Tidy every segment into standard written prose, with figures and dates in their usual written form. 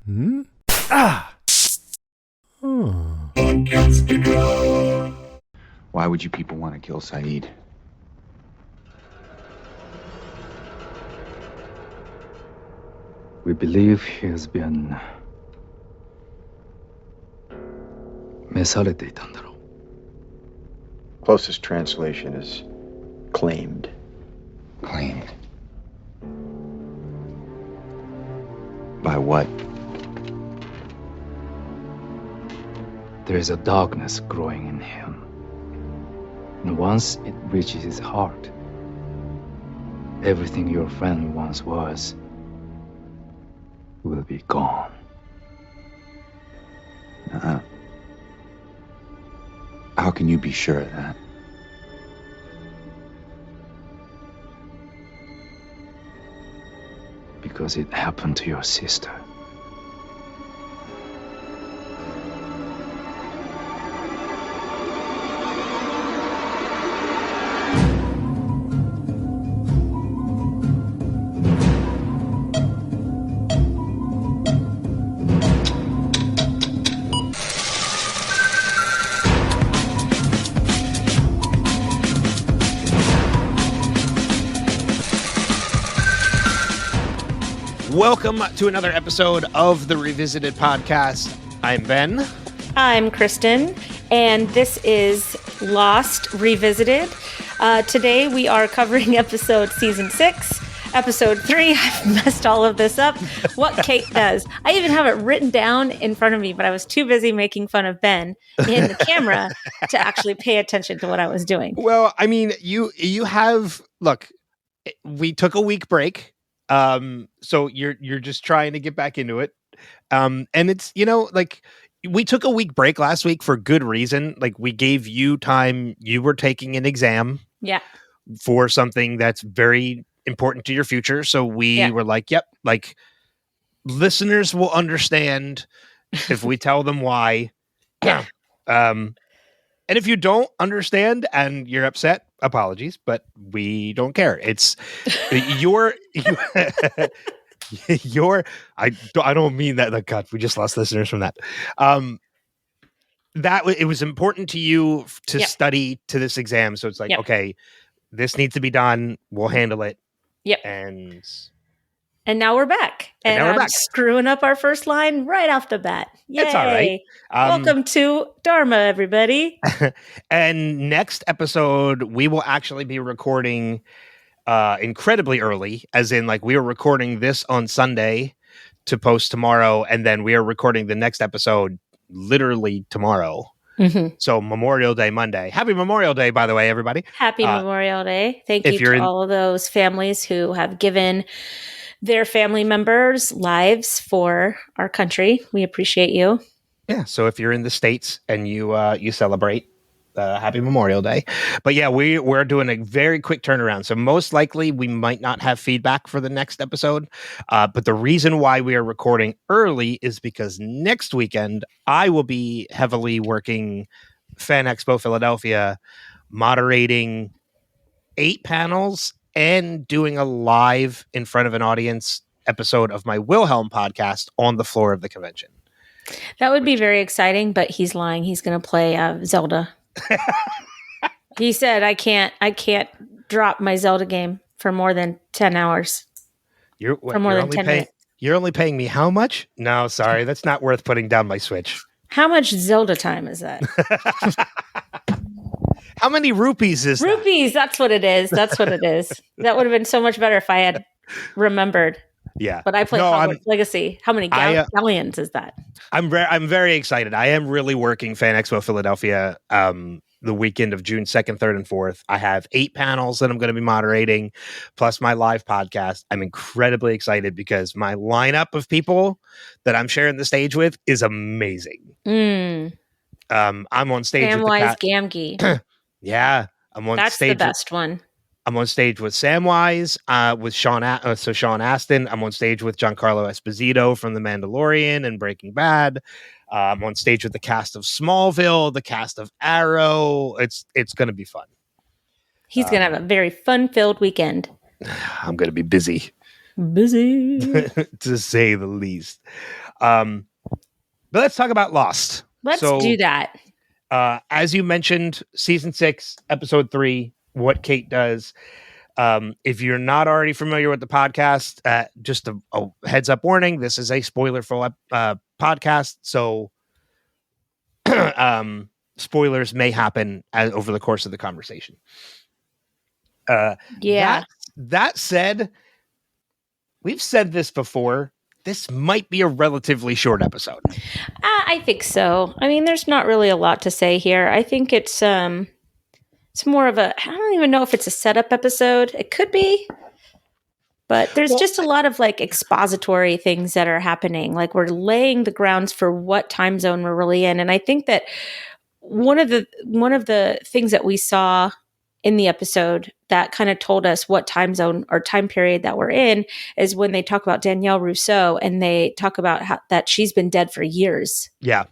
Hmm? Ah! Why would you people want to kill Saeed? We believe he has been 미살했대 있단다로. Closest translation is claimed. Claimed? By what? There is a darkness growing in him. And once it reaches his heart, everything your friend once was will be gone. How can you be sure of that? Because it happened to your sister. Welcome to another episode of the Revisited Podcast. I'm Ben. I'm Kristin, and this is Lost Revisited. Today we are covering season 6, episode 3. I've messed all of this up. What Kate does. I even have it written down in front of me, but I was too busy making fun of Ben in the camera to actually pay attention to what I was doing. Well, I mean, you have, look, we took a week break. So you're just trying to get back into it. And it's, like, we took a week break last week for good reason. Like, we gave you time. You were taking an exam for something that's very important to your future. So we were like, yep, like, listeners will understand if we tell them why. And if you don't understand and you're upset, apologies, but we don't care. It's I don't mean that. Like, God, we just lost listeners from that. It was important to you to study to this exam. So it's like, okay, this needs to be done. We'll handle it. Yep. And now we're back. And now we're I'm back. Screwing up our first line right off the bat. Yay. It's all right. Welcome to Dharma, everybody. And next episode, we will actually be recording incredibly early, as in, like, we are recording this on Sunday to post tomorrow, and then we are recording the next episode literally tomorrow. Mm-hmm. So Memorial Day Monday. Happy Memorial Day, by the way, everybody. Happy Memorial Day. Thank you to all of those families who have given their family members lives for our country. We appreciate you. Yeah. So if you're in the States and you celebrate, happy Memorial Day. But yeah, we're doing a very quick turnaround. So most likely we might not have feedback for the next episode. But the reason why we are recording early is because next weekend I will be heavily working Fan Expo Philadelphia, moderating 8 panels and doing a live in front of an audience episode of my Wilhelm podcast on the floor of the convention. That would be very exciting, but he's lying. He's going to play Zelda. He said, I can't drop my Zelda game for more than 10 hours. You're 10 minutes. You're only paying me how much? No, sorry. That's not worth putting down my Switch. How much Zelda time is that? How many rupees is rupees? That's what it is. That's what it is. That would have been so much better if I had remembered. Yeah. But I played Hogwarts Legacy. How many galleons is that? I'm very excited. I am really working Fan Expo Philadelphia the weekend of June 2nd, 3rd, and 4th. I have 8 panels that I'm going to be moderating, plus my live podcast. I'm incredibly excited because my lineup of people that I'm sharing the stage with is amazing. I'm on stage Samwise Gamgee. Yeah. I'm on That's stage. That's the best one. I'm on stage with Samwise, with Sean Astin. I'm on stage with Giancarlo Esposito from The Mandalorian and Breaking Bad. I'm on stage with the cast of Smallville, the cast of Arrow. It's going to be fun. He's going to have a very fun-filled weekend. I'm going to be busy. Busy. To say the least. But let's talk about Lost. Let's do that. As you mentioned, season 6, episode 3, What Kate Does. If you're not already familiar with the podcast, just a heads up warning, this is a spoiler-full podcast, so spoilers may happen over the course of the conversation. That said, we've said this before. This might be a relatively short episode. I think so. I mean, there's not really a lot to say here. I think it's more of I don't even know if it's a setup episode. It could be. But there's just a lot of like expository things that are happening. Like we're laying the grounds for what time zone we're really in. And I think that one of the things that we saw in the episode that kind of told us what time zone or time period that we're in is when they talk about Danielle Rousseau and they talk about that she's been dead for years. Yeah.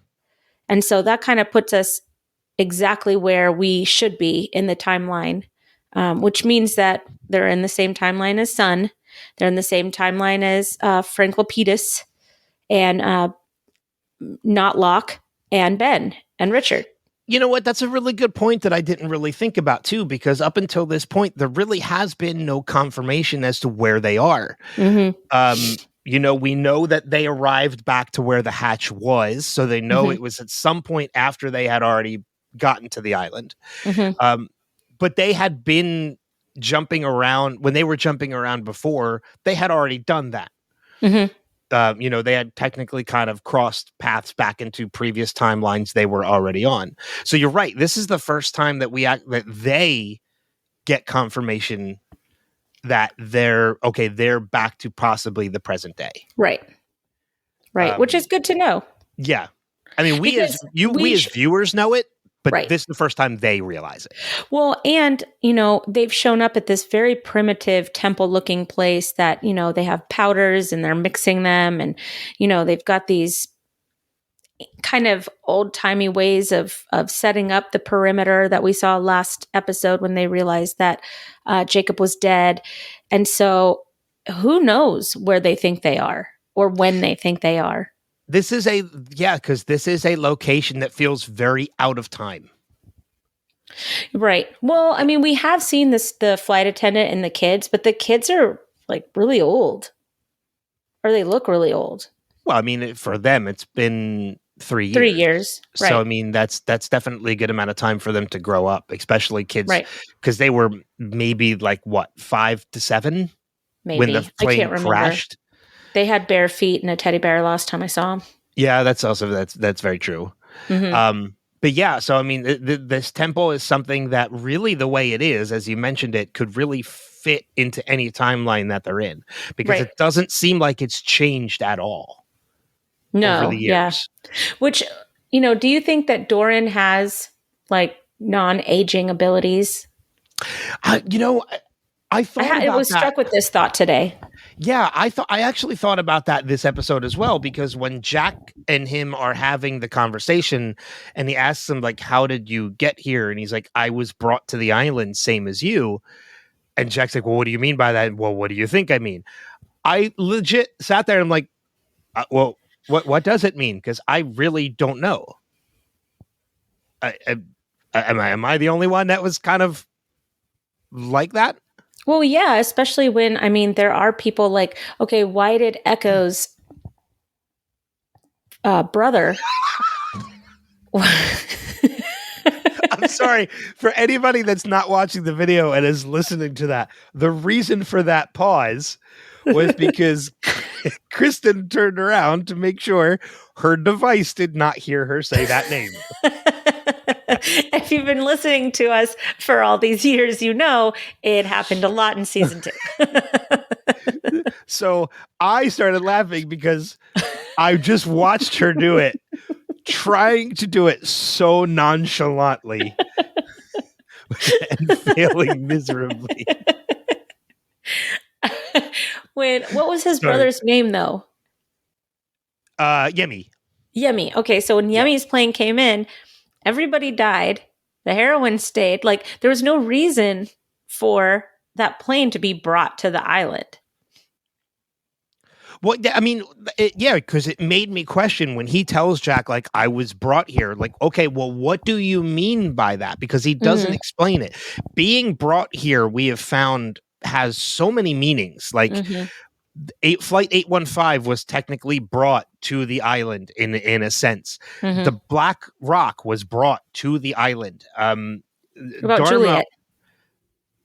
And so that kind of puts us exactly where we should be in the timeline, which means that they're in the same timeline as Sun. They're in the same timeline as Frank Lapidus and not Locke and Ben and Richard. You know what? That's a really good point that I didn't really think about too, because up until this point, there really has been no confirmation as to where they are. Mm-hmm. We know that they arrived back to where the hatch was, so they know it was at some point after they had already gotten to the island. Mm-hmm. But they had been jumping around when they were jumping around before. They had already done that. Mm-hmm. They had technically kind of crossed paths back into previous timelines they were already on. So you're right. This is the first time that that they get confirmation that they're back to possibly the present day. Right. Which is good to know. Yeah. I mean, we as viewers know it, but this is the first time they realize it. Well, and, they've shown up at this very primitive temple-looking place that, they have powders and they're mixing them. And, they've got these kind of old-timey ways of setting up the perimeter that we saw last episode when they realized that Jacob was dead. And so who knows where they think they are or when they think they are. Because this is a location that feels very out of time. Right. Well, I mean, we have seen the flight attendant and the kids, but the kids are like really old. Or they look really old. Well, I mean, for them, it's been 3 years. 3 years. Right. So, I mean, that's definitely a good amount of time for them to grow up, especially kids. Right. Because they were maybe 5 to 7 when the plane crashed. They had bare feet and a teddy bear last time I saw them. Yeah, that's very true. Mm-hmm. But yeah, so I mean, this temple is something that really, the way it is, as you mentioned, it could really fit into any timeline that they're in, because it doesn't seem like it's changed at all. No, over the years. Yeah. Which, do you think that Doran has non-aging abilities? I thought I was struck with this thought today. Yeah, I actually thought about that this episode as well, because when Jack and him are having the conversation and he asks him how did you get here? And he's like, I was brought to the island, same as you. And Jack's like, well, what do you mean by that? Well, what do you think I mean? I legit sat there and I'm like, well, what does it mean? Because I really don't know. Am I the only one that was kind of like that? Well, yeah, especially when, there are people why did Echo's brother... I'm sorry, for anybody that's not watching the video and is listening to that, the reason for that pause was because Kristin turned around to make sure her device did not hear her say that name. If you've been listening to us for all these years, it happened a lot in season 2. So I started laughing because I just watched her do it, trying to do it so nonchalantly and failing miserably. What was his brother's name, though? Yemi. Yemi. Okay, so when Yemi's plane came in, everybody died. The heroine stayed. There was no reason for that plane to be brought to the island. Well, I mean, yeah, because it made me question when he tells Jack, like, I was brought here. Like, okay, well, what do you mean by that? Because he doesn't explain it. Being brought here, we have found, has so many meanings. Like, Flight 815 was technically brought to the island in a sense. The Black Rock was brought to the island. About Dharma, Juliet.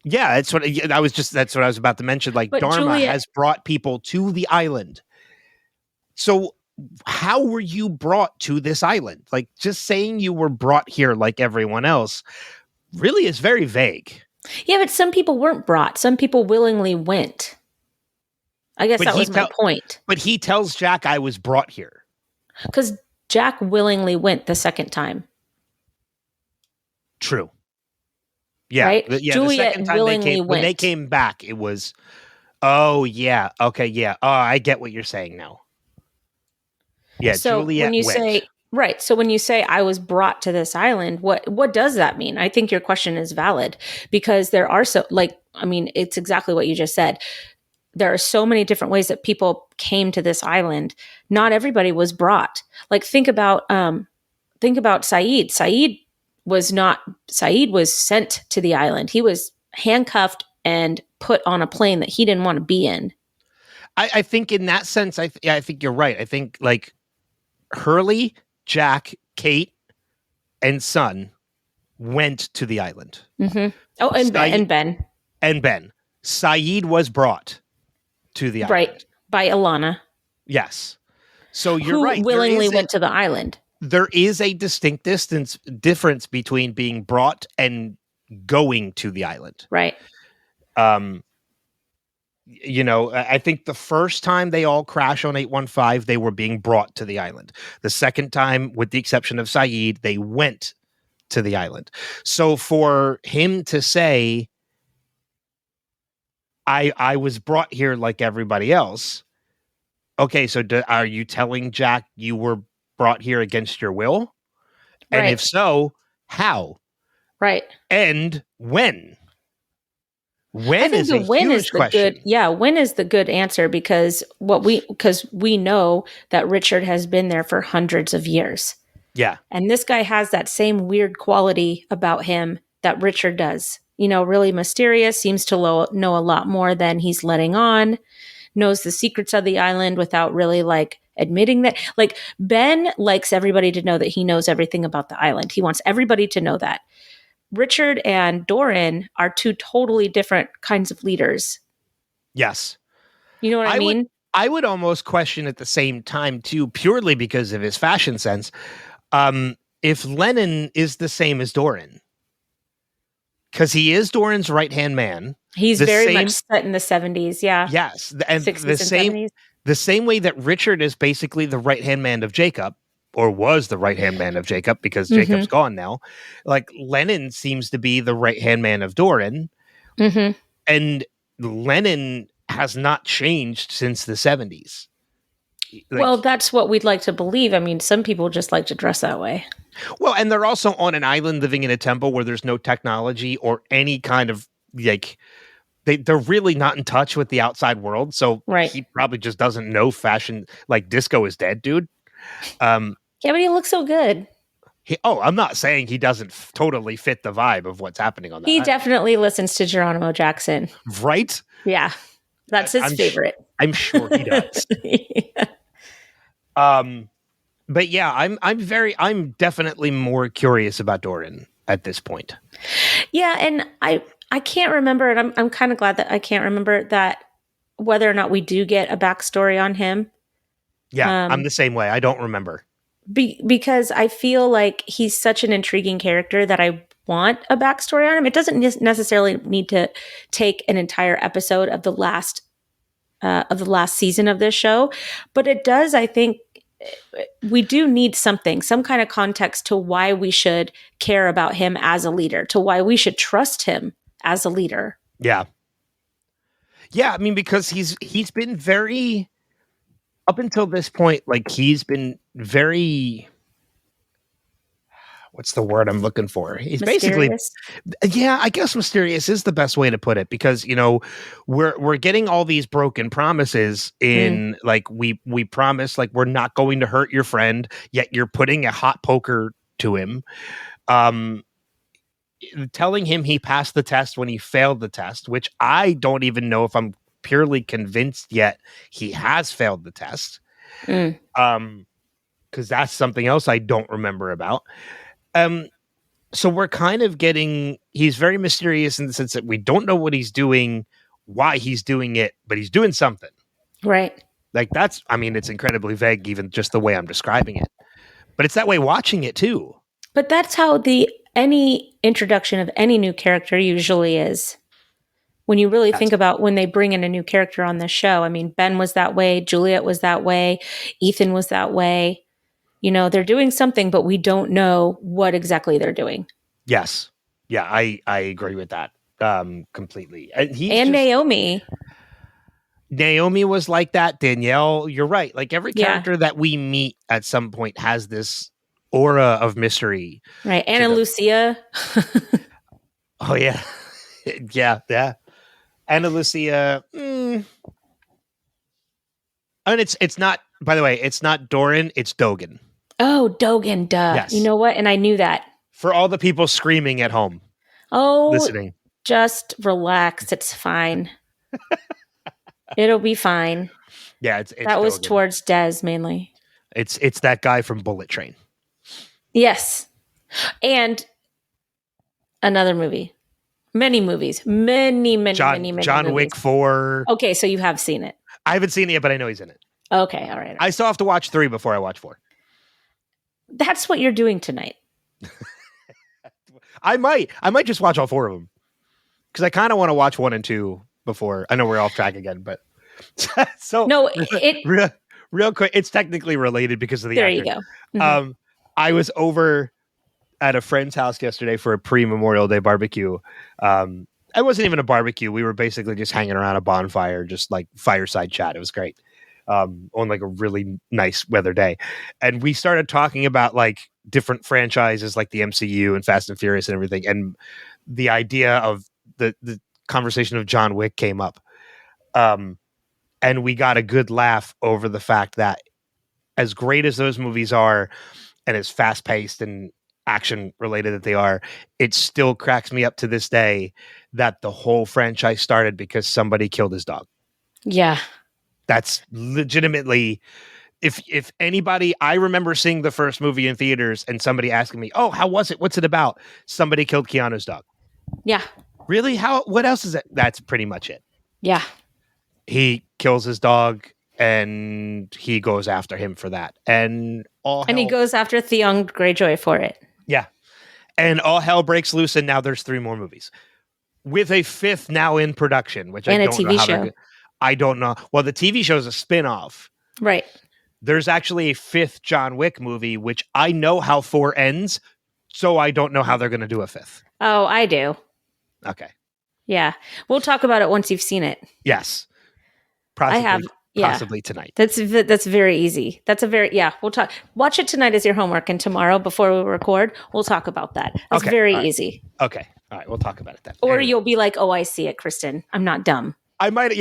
yeah, that's what I was about to mention. Like, But Dharma Juliet has brought people to the island. So how were you brought to this island? Like, just saying you were brought here like everyone else really is very vague. Yeah, but some people weren't brought. Some people willingly went. I guess that was my point. But he tells Jack, I was brought here. Because Jack willingly went the second time. True. Yeah. Right? Juliet the second time when they came back, it was, oh, yeah. Okay, yeah. Oh, I get what you're saying now. Yeah, so Juliet when you went. say right, so when you say I was brought to this island, what does that mean? I think your question is valid because there are it's exactly what you just said. There are so many different ways that people came to this island. Not everybody was brought. Like think about Saeed. Saeed was sent to the island. He was handcuffed and put on a plane that he didn't want to be in. I think in that sense, I think you're right. I think like Hurley, Jack, Kate, and Son went to the island. Mm-hmm. Oh, and Ben. And Ben. Saeed was brought to the island. Right, by Alana. Yes. So you're right. Who willingly went to the island. There is a distinct difference between being brought and going to the island. Right. I think the first time they all crash on 815, they were being brought to the island. The second time, with the exception of Saeed, they went to the island. So for him to say, I was brought here like everybody else. Okay, so are you telling Jack you were brought here against your will? And if so, how? Right. And when? When is a when huge is the question. good? Yeah, when is the good answer? Because we know that Richard has been there for hundreds of years. Yeah, and this guy has that same weird quality about him that Richard does. Really mysterious. Seems to know a lot more than he's letting on. Knows the secrets of the island without really admitting that. Like Ben likes everybody to know that he knows everything about the island. He wants everybody to know that. Richard and Doran are two totally different kinds of leaders. Yes. You know what I mean? I would almost question at the same time, too, purely because of his fashion sense, if Lennon is the same as Doran. Because he is Doran's right-hand man. He's very much set in the 70s, yeah. Yes. And 60s and 70s. The same way that Richard is basically the right-hand man of Jacob, or was the right-hand man of Jacob because Jacob's gone now. Like Lennon seems to be the right-hand man of Doran. Mm-hmm. And Lennon has not changed since the 70s. Well, that's what we'd like to believe. I mean, some people just like to dress that way. Well, and they're also on an island living in a temple where there's no technology or any kind of they're really not in touch with the outside world. So he probably just doesn't know fashion. Like disco is dead, dude. Yeah, but he looks so good. I'm not saying he doesn't totally fit the vibe of what's happening on that. He definitely listens to Geronimo Jackson. Right? Yeah. That's his favorite. I'm sure he does. Yeah. But yeah, I'm definitely more curious about Doran at this point. Yeah, and I can't remember, and I'm kind of glad that I can't remember that whether or not we do get a backstory on him. Yeah, I'm the same way. I don't remember. Because I feel like he's such an intriguing character that I want a backstory on him. It doesn't necessarily need to take an entire episode of the last season of this show, but it does. I think we do need some kind of context to why we should care about him as a leader, to why we should trust him as a leader. Yeah. Yeah. I mean, because he's been very, up until this point, like he's been very, what's the word I'm looking for? He's Mysterious. basically, yeah, I guess mysterious is the best way to put it, because we're getting all these broken promises in like we promise like we're not going to hurt your friend, yet you're putting a hot poker to him, telling him he passed the test when he failed the test, which I don't even know if I'm purely convinced yet he has failed the test. Because that's something else I don't remember about. So we're kind of he's very mysterious in the sense that we don't know what he's doing, why he's doing it, but he's doing something. Right. Like it's incredibly vague, even just the way I'm describing it. But it's that way watching it too. But that's how any introduction of any new character usually is. When you really think about when they bring in a new character on the show, I mean, Ben was that way, Juliet was that way, Ethan was that way. They're doing something, but we don't know what exactly they're doing. Yes. Yeah, I agree with that completely. And Naomi. Naomi was like that. Danielle, you're right. Like every character that we meet at some point has this aura of mystery. Right. Anna Lucia. Oh, yeah. Yeah. Anna Lucia. And it's not, by the way, it's not Doran, it's Dogan. Oh, Dogan, duh. Yes. You know what? And I knew that. For all the people screaming at home. Oh, listening. Just relax. It's fine. It'll be fine. Yeah, it's that was Dogan. Towards Des mainly. It's that guy from Bullet Train. Yes. And another movie. Many movies. Many John movies. Wick 4. Okay, so you have seen it. I haven't seen it yet, but I know he's in it. Okay, all right. I still have to watch 3 before I watch 4. That's what you're doing tonight. I might just watch all 4 of them. Because I kind of want to watch 1 and 2 before. I know we're off track again, but so no, real quick, it's technically related because of the there actor. You go. Mm-hmm. I was over at a friend's house yesterday for a pre-Memorial Day barbecue. It wasn't even a barbecue. We were basically just hanging around a bonfire, just like fireside chat. It was great. On like a really nice weather day. And we started talking about like different franchises like the MCU and Fast and Furious and everything. And the idea of the conversation of John Wick came up. And we got a good laugh over the fact that as great as those movies are and as fast paced and action related that they are, it still cracks me up to this day that the whole franchise started because somebody killed his dog. Yeah. That's legitimately, if anybody, I remember seeing the first movie in theaters and somebody asking me, oh, how was it? What's it about? Somebody killed Keanu's dog. Yeah. Really? What else is it? That's pretty much it. Yeah. He kills his dog and he goes after him for that. And he goes after Theon Greyjoy for it. Yeah. And all hell breaks loose, and now there's 3 more movies. With a 5th now in production, which and I don't a TV know how show. I don't know. Well, the TV show is a spin-off. Right. There's actually a 5th John Wick movie, which I know how 4 ends, so I don't know how they're going to do a 5th. Oh, I do. Okay. Yeah. We'll talk about it once you've seen it. Yes. Possibly tonight. That's very easy. We'll talk. Watch it tonight as your homework, and tomorrow before we record, we'll talk about that. That's very easy. Okay. All right. We'll talk about it then. Or you'll be like, oh, I see it, Kristin. I'm not dumb. I might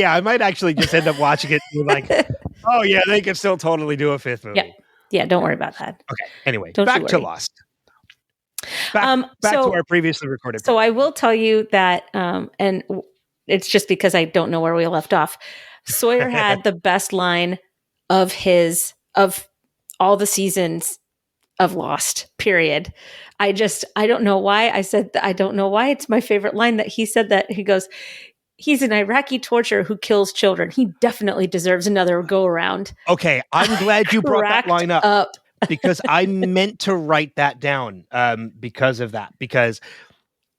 actually just end up watching it and be like, oh yeah, they could still totally do a 5th movie. Yeah. Don't worry about that. Okay. Anyway, back to Lost. Back to our previously recorded. So I will tell you that, and it's just because I don't know where we left off. Sawyer had the best line of all the seasons of Lost, period. I don't know why I said that. I don't know why it's my favorite line that he said that. He goes, he's an Iraqi torturer who kills children. He definitely deserves another go around. Okay. I'm glad you brought that line up. Because I meant to write that down because of that. Because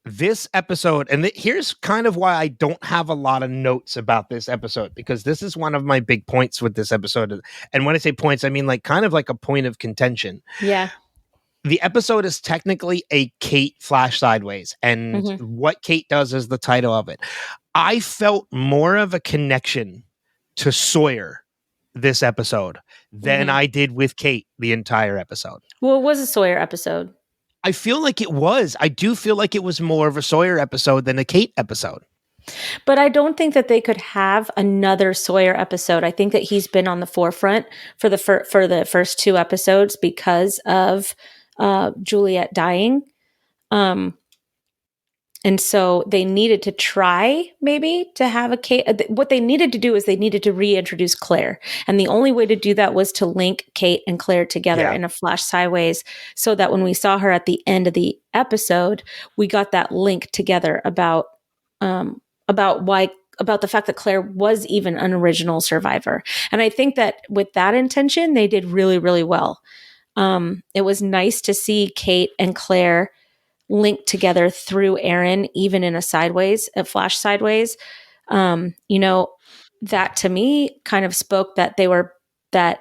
this episode, and here's kind of why I don't have a lot of notes about this episode, because this is one of my big points with this episode. And when I say points, I mean like kind of like a point of contention. Yeah. The episode is technically a Kate flash sideways, and what Kate does is the title of it. I felt more of a connection to Sawyer this episode than I did with Kate the entire episode. Well, it was a Sawyer episode. I feel like it was. I do feel like it was more of a Sawyer episode than a Kate episode. But I don't think that they could have another Sawyer episode. I think that he's been on the forefront for the first 2 episodes because of Juliet dying. And so they needed to try maybe to have a Kate. What they needed to do is they needed to reintroduce Claire. And the only way to do that was to link Kate and Claire together in a flash sideways, so that when we saw her at the end of the episode, we got that link together about the fact that Claire was even an original survivor. And I think that with that intention, they did really, really well. It was nice to see Kate and Claire linked together through Aaron, even in a flash sideways. That to me kind of spoke that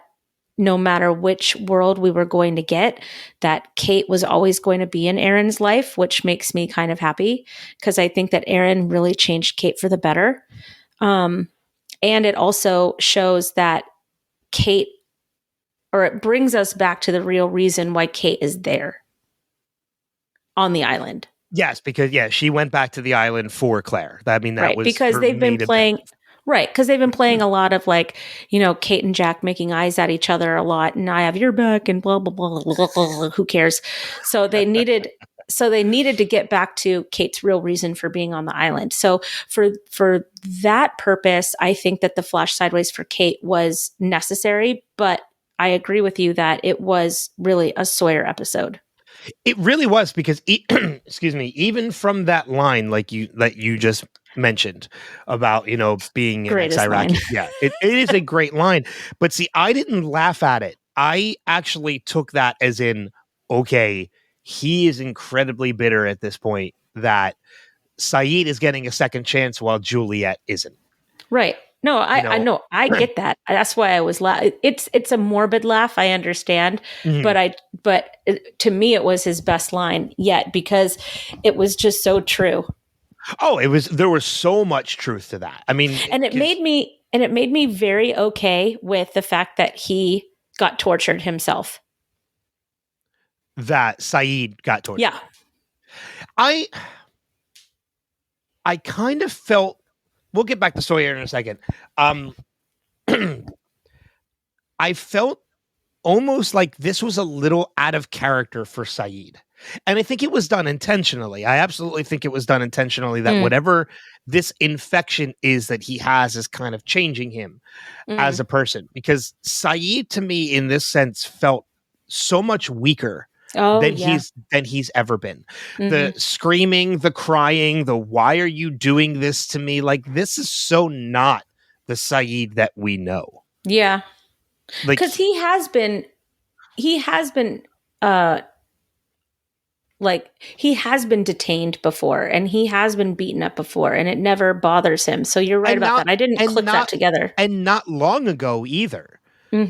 no matter which world we were going to get, that Kate was always going to be in Aaron's life, which makes me kind of happy because I think that Aaron really changed Kate for the better. And it also shows that it brings us back to the real reason why Kate is there on the island. Yes, because she went back to the island for Claire. That was because they've been playing. Right, because they've been playing a lot of Kate and Jack making eyes at each other a lot, and I have your back and blah blah blah blah, blah, who cares? So they needed to get back to Kate's real reason for being on the island. So for that purpose, I think that the flash sideways for Kate was necessary, but I agree with you that it was really a Sawyer episode. It really was, because excuse me, even from that line like you just mentioned about being an ex-Iraqi, it is a great line. But see, I didn't laugh at it. I actually took that as in, okay, he is incredibly bitter at this point that Sayid is getting a second chance while Juliet isn't. Right. No, I know. I get that. That's why I was laughing. It's a morbid laugh. I understand, but to me, it was his best line yet, because it was just so true. Oh, there was so much truth to that. And it made me very okay with the fact that he got tortured himself. That Sayid got tortured. Yeah. I kind of felt. We'll get back to Sawyer in a second. I felt almost like this was a little out of character for Sayid. And I think it was done intentionally. I absolutely think it was done intentionally, that whatever this infection is that he has is kind of changing him as a person. Because Sayid, to me, in this sense, felt so much weaker than he's ever been. The screaming, the crying, the "why are you doing this to me?" Like, this is so not the Sayid that we know. Yeah, because he has been detained before, and he has been beaten up before, and it never bothers him. So you're right about that. I didn't click that together. And not long ago either.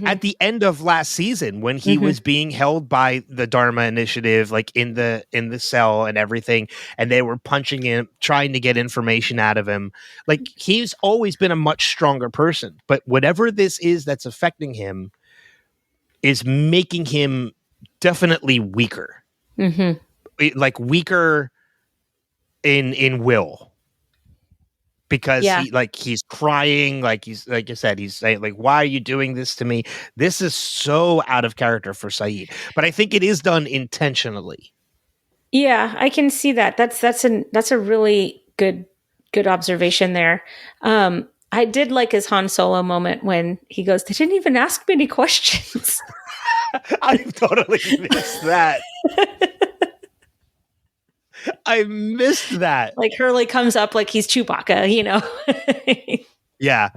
At the end of last season, when he was being held by the Dharma Initiative, like in the cell and everything, and they were punching him, trying to get information out of him. Like, he's always been a much stronger person, but whatever this is that's affecting him is making him definitely weaker. Like, weaker in will. Because he's crying, like you said, he's saying, like, "Why are you doing this to me?" This is so out of character for Sayid, but I think it is done intentionally. Yeah, I can see that. That's a really good observation there. I did like his Han Solo moment when he goes, "They didn't even ask me any questions." I totally missed that. I missed that. Like, Hurley comes up like he's Chewbacca, Yeah,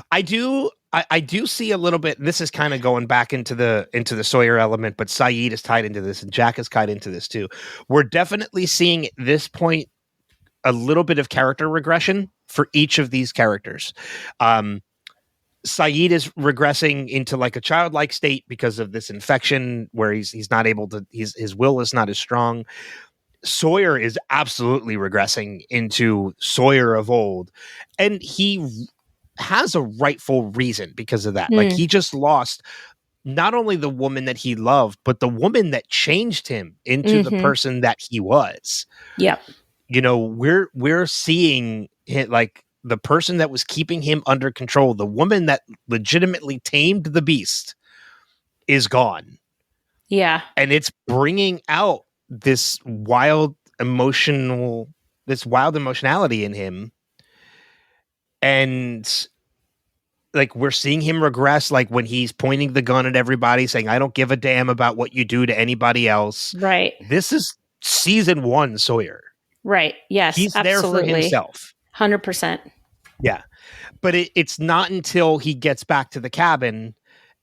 I do see a little bit. This is kind of going back into the Sawyer element, but Sayid is tied into this, and Jack is tied into this too. We're definitely seeing at this point a little bit of character regression for each of these characters. Sayid is regressing into like a childlike state because of this infection, where he's not able to. His will is not as strong. Sawyer is absolutely regressing into Sawyer of old, and he has a rightful reason because of that. Like, he just lost not only the woman that he loved, but the woman that changed him into the person that he was. Yep. You know, we're seeing it, like the person that was keeping him under control, the woman that legitimately tamed the beast, is gone. Yeah. And it's bringing out this wild emotionality in him. And like, we're seeing him regress, like when he's pointing the gun at everybody saying, I don't give a damn about what you do to anybody else. Right. This is season 1 Sawyer. Right. Yes. He's absolutely. there for himself. 100%. Yeah. But it's not until he gets back to the cabin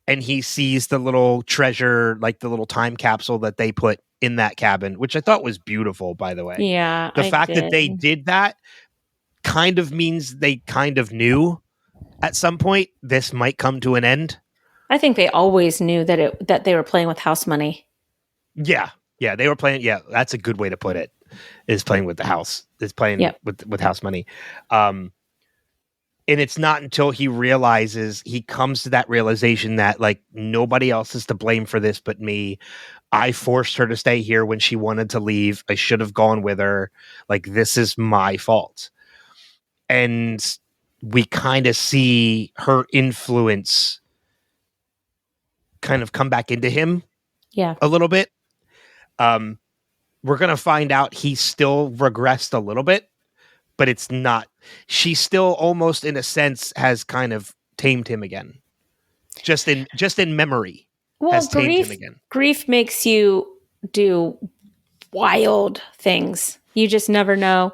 and he sees the little treasure, like the little time capsule that they put in that cabin, which I thought was beautiful, by the way. Yeah. The fact that they did that kind of means they kind of knew at some point this might come to an end. I think they always knew that they were playing with house money. Yeah. Yeah. They were playing. Yeah. That's a good way to put it, is playing with the house, is playing with house money. And it's not until he comes to that realization that, like, nobody else is to blame for this but me. I forced her to stay here when she wanted to leave. I should have gone with her. Like, this is my fault. And we kind of see her influence kind of come back into him a little bit. We're going to find out he still regressed a little bit, but it's not. She still almost, in a sense, has kind of tamed him again. Just in memory, has tamed him again. Grief makes you do wild things. You just never know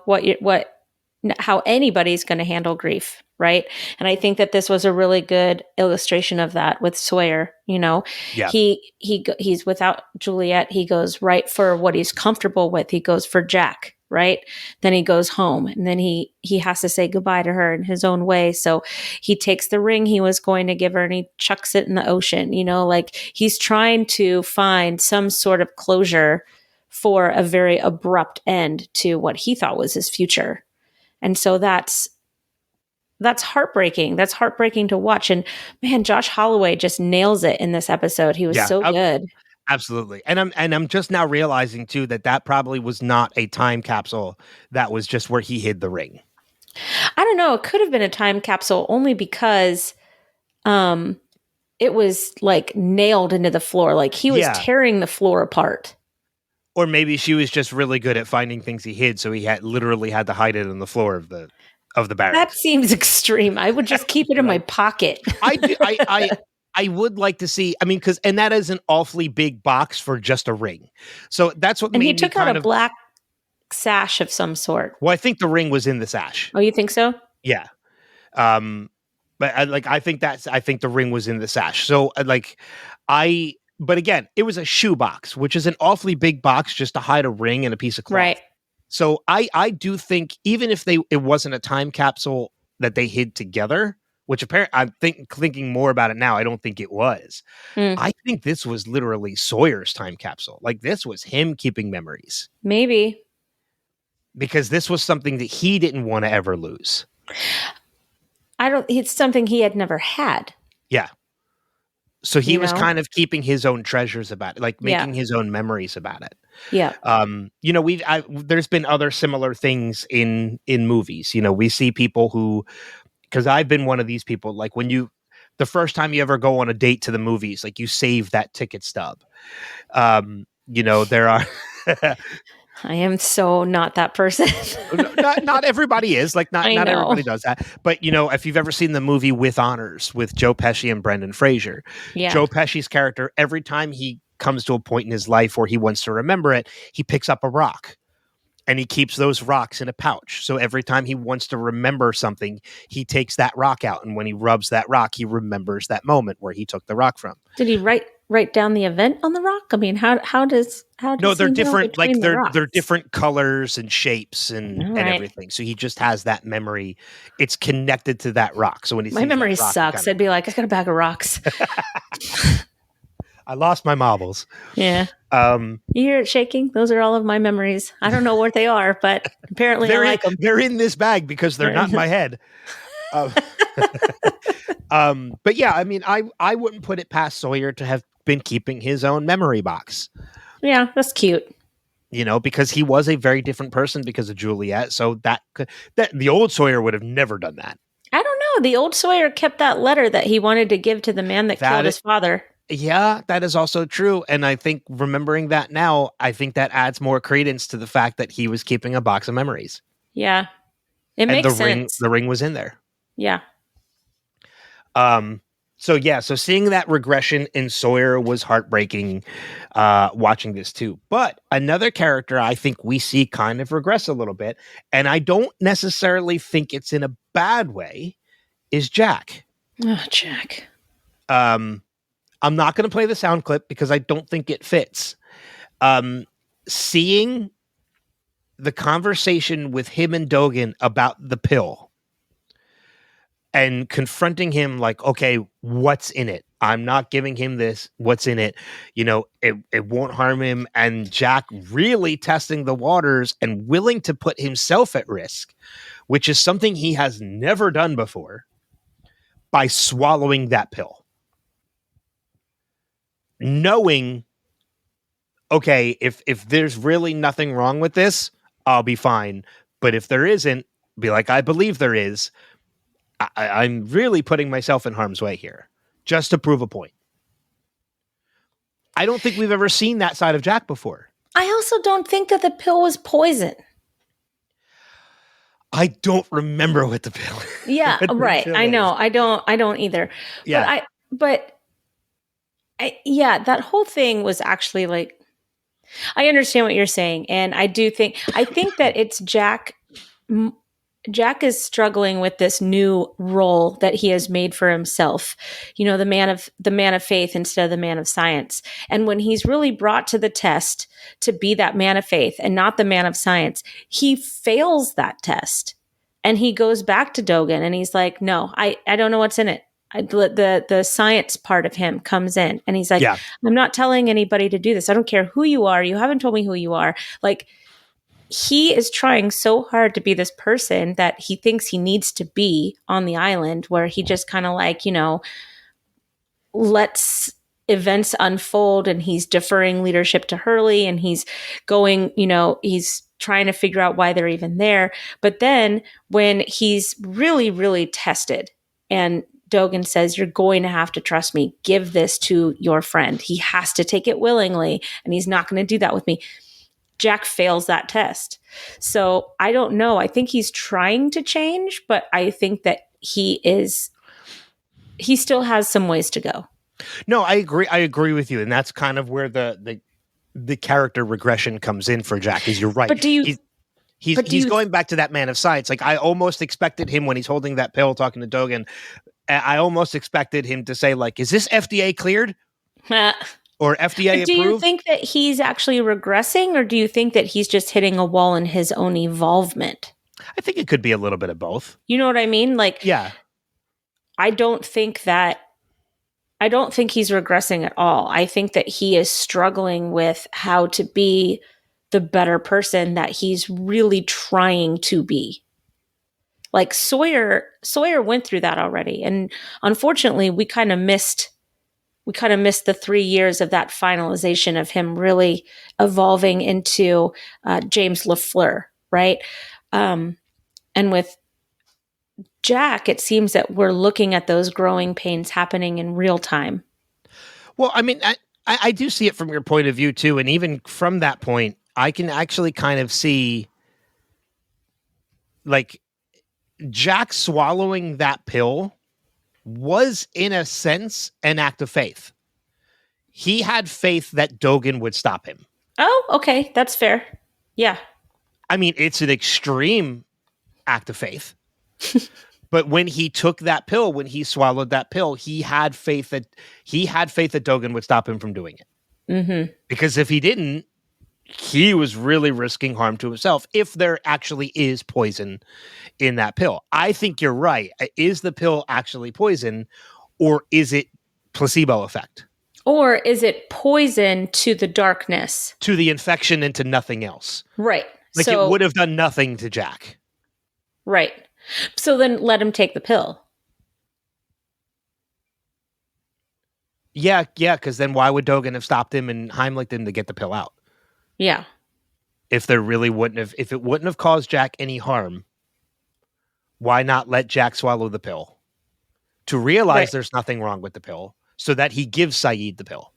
how anybody's going to handle grief, right? And I think that this was a really good illustration of that with Sawyer. You know, he's without Juliet. He goes right for what he's comfortable with. He goes for Jack, right? Then he goes home, and then he has to say goodbye to her in his own way. So he takes the ring he was going to give her and he chucks it in the ocean. You know, like, he's trying to find some sort of closure for a very abrupt end to what he thought was his future. And so that's heartbreaking. That's heartbreaking to watch. And man, Josh Holloway just nails it in this episode. He was so good. Absolutely. And I'm just now realizing too that probably was not a time capsule. That was just where he hid the ring. I don't know. It could have been a time capsule only because it was like nailed into the floor. Like, he was tearing the floor apart. Or maybe she was just really good at finding things he hid, so he literally had to hide it on the floor of the barracks. That seems extreme. I would just keep it in my pocket. I would like to see. I mean, and that is an awfully big box for just a ring. So that's what. And made he took me out a black sash of some sort. Well, I think the ring was in the sash. Oh, you think so? Yeah. But I think the ring was in the sash. So but again, it was a shoe box, which is an awfully big box just to hide a ring and a piece of cloth. Right. So I do think, even if it wasn't a time capsule that they hid together, which apparently I'm thinking more about it now, I don't think it was. I think this was literally Sawyer's time capsule. Like, this was him keeping memories. Maybe. Because this was something that he didn't want to ever lose. It's something he had never had. Yeah. So he was kind of keeping his own treasures about it, like making his own memories about it. Yeah. You know, there's been other similar things in movies. You know, we see people who, because I've been one of these people, like, the first time you ever go on a date to the movies, like, you save that ticket stub. You know, there are. I am so not that person. not everybody is, like, not everybody does that. But, you know, if you've ever seen the movie With Honors with Joe Pesci and Brendan Fraser, Joe Pesci's character, every time he comes to a point in his life where he wants to remember it, he picks up a rock and he keeps those rocks in a pouch. So every time he wants to remember something, he takes that rock out. And when he rubs that rock, he remembers that moment where he took the rock from. Did he write down the event on the rock? I mean, how does no, they're different. Like, they're the different colors and shapes and everything. So he just has that memory. It's connected to that rock. So when he my memory rock, sucks. I'd be like, I got a bag of rocks. I lost my marbles. Yeah. You hear it shaking? Those are all of my memories. I don't know what they are, but apparently I like them. They're in this bag because they're not in my head. Um, but yeah, I mean, I wouldn't put it past Sawyer to have been keeping his own memory box. Yeah, that's cute. Because he was a very different person because of Juliet. So that the old Sawyer would have never done that. I don't know. The old Sawyer kept that letter that he wanted to give to the man that killed his father. Yeah, that is also true. And I think remembering that now, I think that adds more credence to the fact that he was keeping a box of memories. Yeah. It makes sense. The ring was in there. Yeah. So seeing that regression in Sawyer was heartbreaking, watching this too. But another character I think we see kind of regress a little bit, and I don't necessarily think it's in a bad way, is Jack. Oh, Jack. I'm not going to play the sound clip because I don't think it fits. Seeing the conversation with him and Dogen about the pill and confronting him like, okay, what's in it? I'm not giving him this. What's in it? It won't harm him. And Jack really testing the waters and willing to put himself at risk, which is something he has never done before, by swallowing that pill. Knowing, okay, if there's really nothing wrong with this, I'll be fine. But if there isn't, be like, I believe there is. I'm really putting myself in harm's way here just to prove a point. I don't think we've ever seen that side of Jack before. I also don't think that the pill was poison. I don't remember what the pill. Yeah, right. I know. I don't either. Yeah. But that whole thing was actually like, I understand what you're saying. And I think that it's Jack. Jack is struggling with this new role that he has made for himself. The man of faith instead of the man of science. And when he's really brought to the test to be that man of faith and not the man of science, he fails that test. And he goes back to Dogen and he's like, no, I don't know what's in it. The science part of him comes in and he's like, yeah. I'm not telling anybody to do this. I don't care who you are. You haven't told me who you are. Like, he is trying so hard to be this person that he thinks he needs to be on the island, where he just kind of like, lets events unfold, and he's deferring leadership to Hurley, and he's going, he's trying to figure out why they're even there. But then when he's really, really tested and Dogen says, you're going to have to trust me, give this to your friend. He has to take it willingly, and he's not going to do that with me. Jack fails that test. So I don't know. I think he's trying to change, but I think that he still has some ways to go. No, I agree. I agree with you. And that's kind of where the character regression comes in for Jack, is you're right. But he's going back to that man of science. Like, I almost expected him when he's holding that pill talking to Dogen, I almost expected him to say, like, is this FDA cleared? Or FDA approved? Do you think that he's actually regressing, or do you think that he's just hitting a wall in his own evolvement? I think it could be a little bit of both. You know what I mean? Like, yeah. I don't think he's regressing at all. I think that he is struggling with how to be the better person that he's really trying to be. Like Sawyer went through that already. And unfortunately, we kind of missed the 3 years of that finalization of him really evolving into James LaFleur, right? And with Jack, it seems that we're looking at those growing pains happening in real time. Well, I mean, I do see it from your point of view too. And even from that point, I can actually kind of see, like, Jack swallowing that pill was, in a sense, an act of faith. He had faith that Dogen would stop him. Oh, okay. That's fair. Yeah. I mean, it's an extreme act of faith. But when he took that pill, when he swallowed that pill, he had faith that Dogen would stop him from doing it. Mm-hmm. Because if he didn't, he was really risking harm to himself, if there actually is poison in that pill. I think you're right. Is the pill actually poison, or is it placebo effect? Or is it poison to the darkness? To the infection and to nothing else. Right. Like, it would have done nothing to Jack. Right. So then let him take the pill. Yeah, because then why would Dogan have stopped him and Heimlicked him to get the pill out? Yeah. If it wouldn't have caused Jack any harm, why not let Jack swallow the pill? To realize there's nothing wrong with the pill, so that he gives Saeed the pill.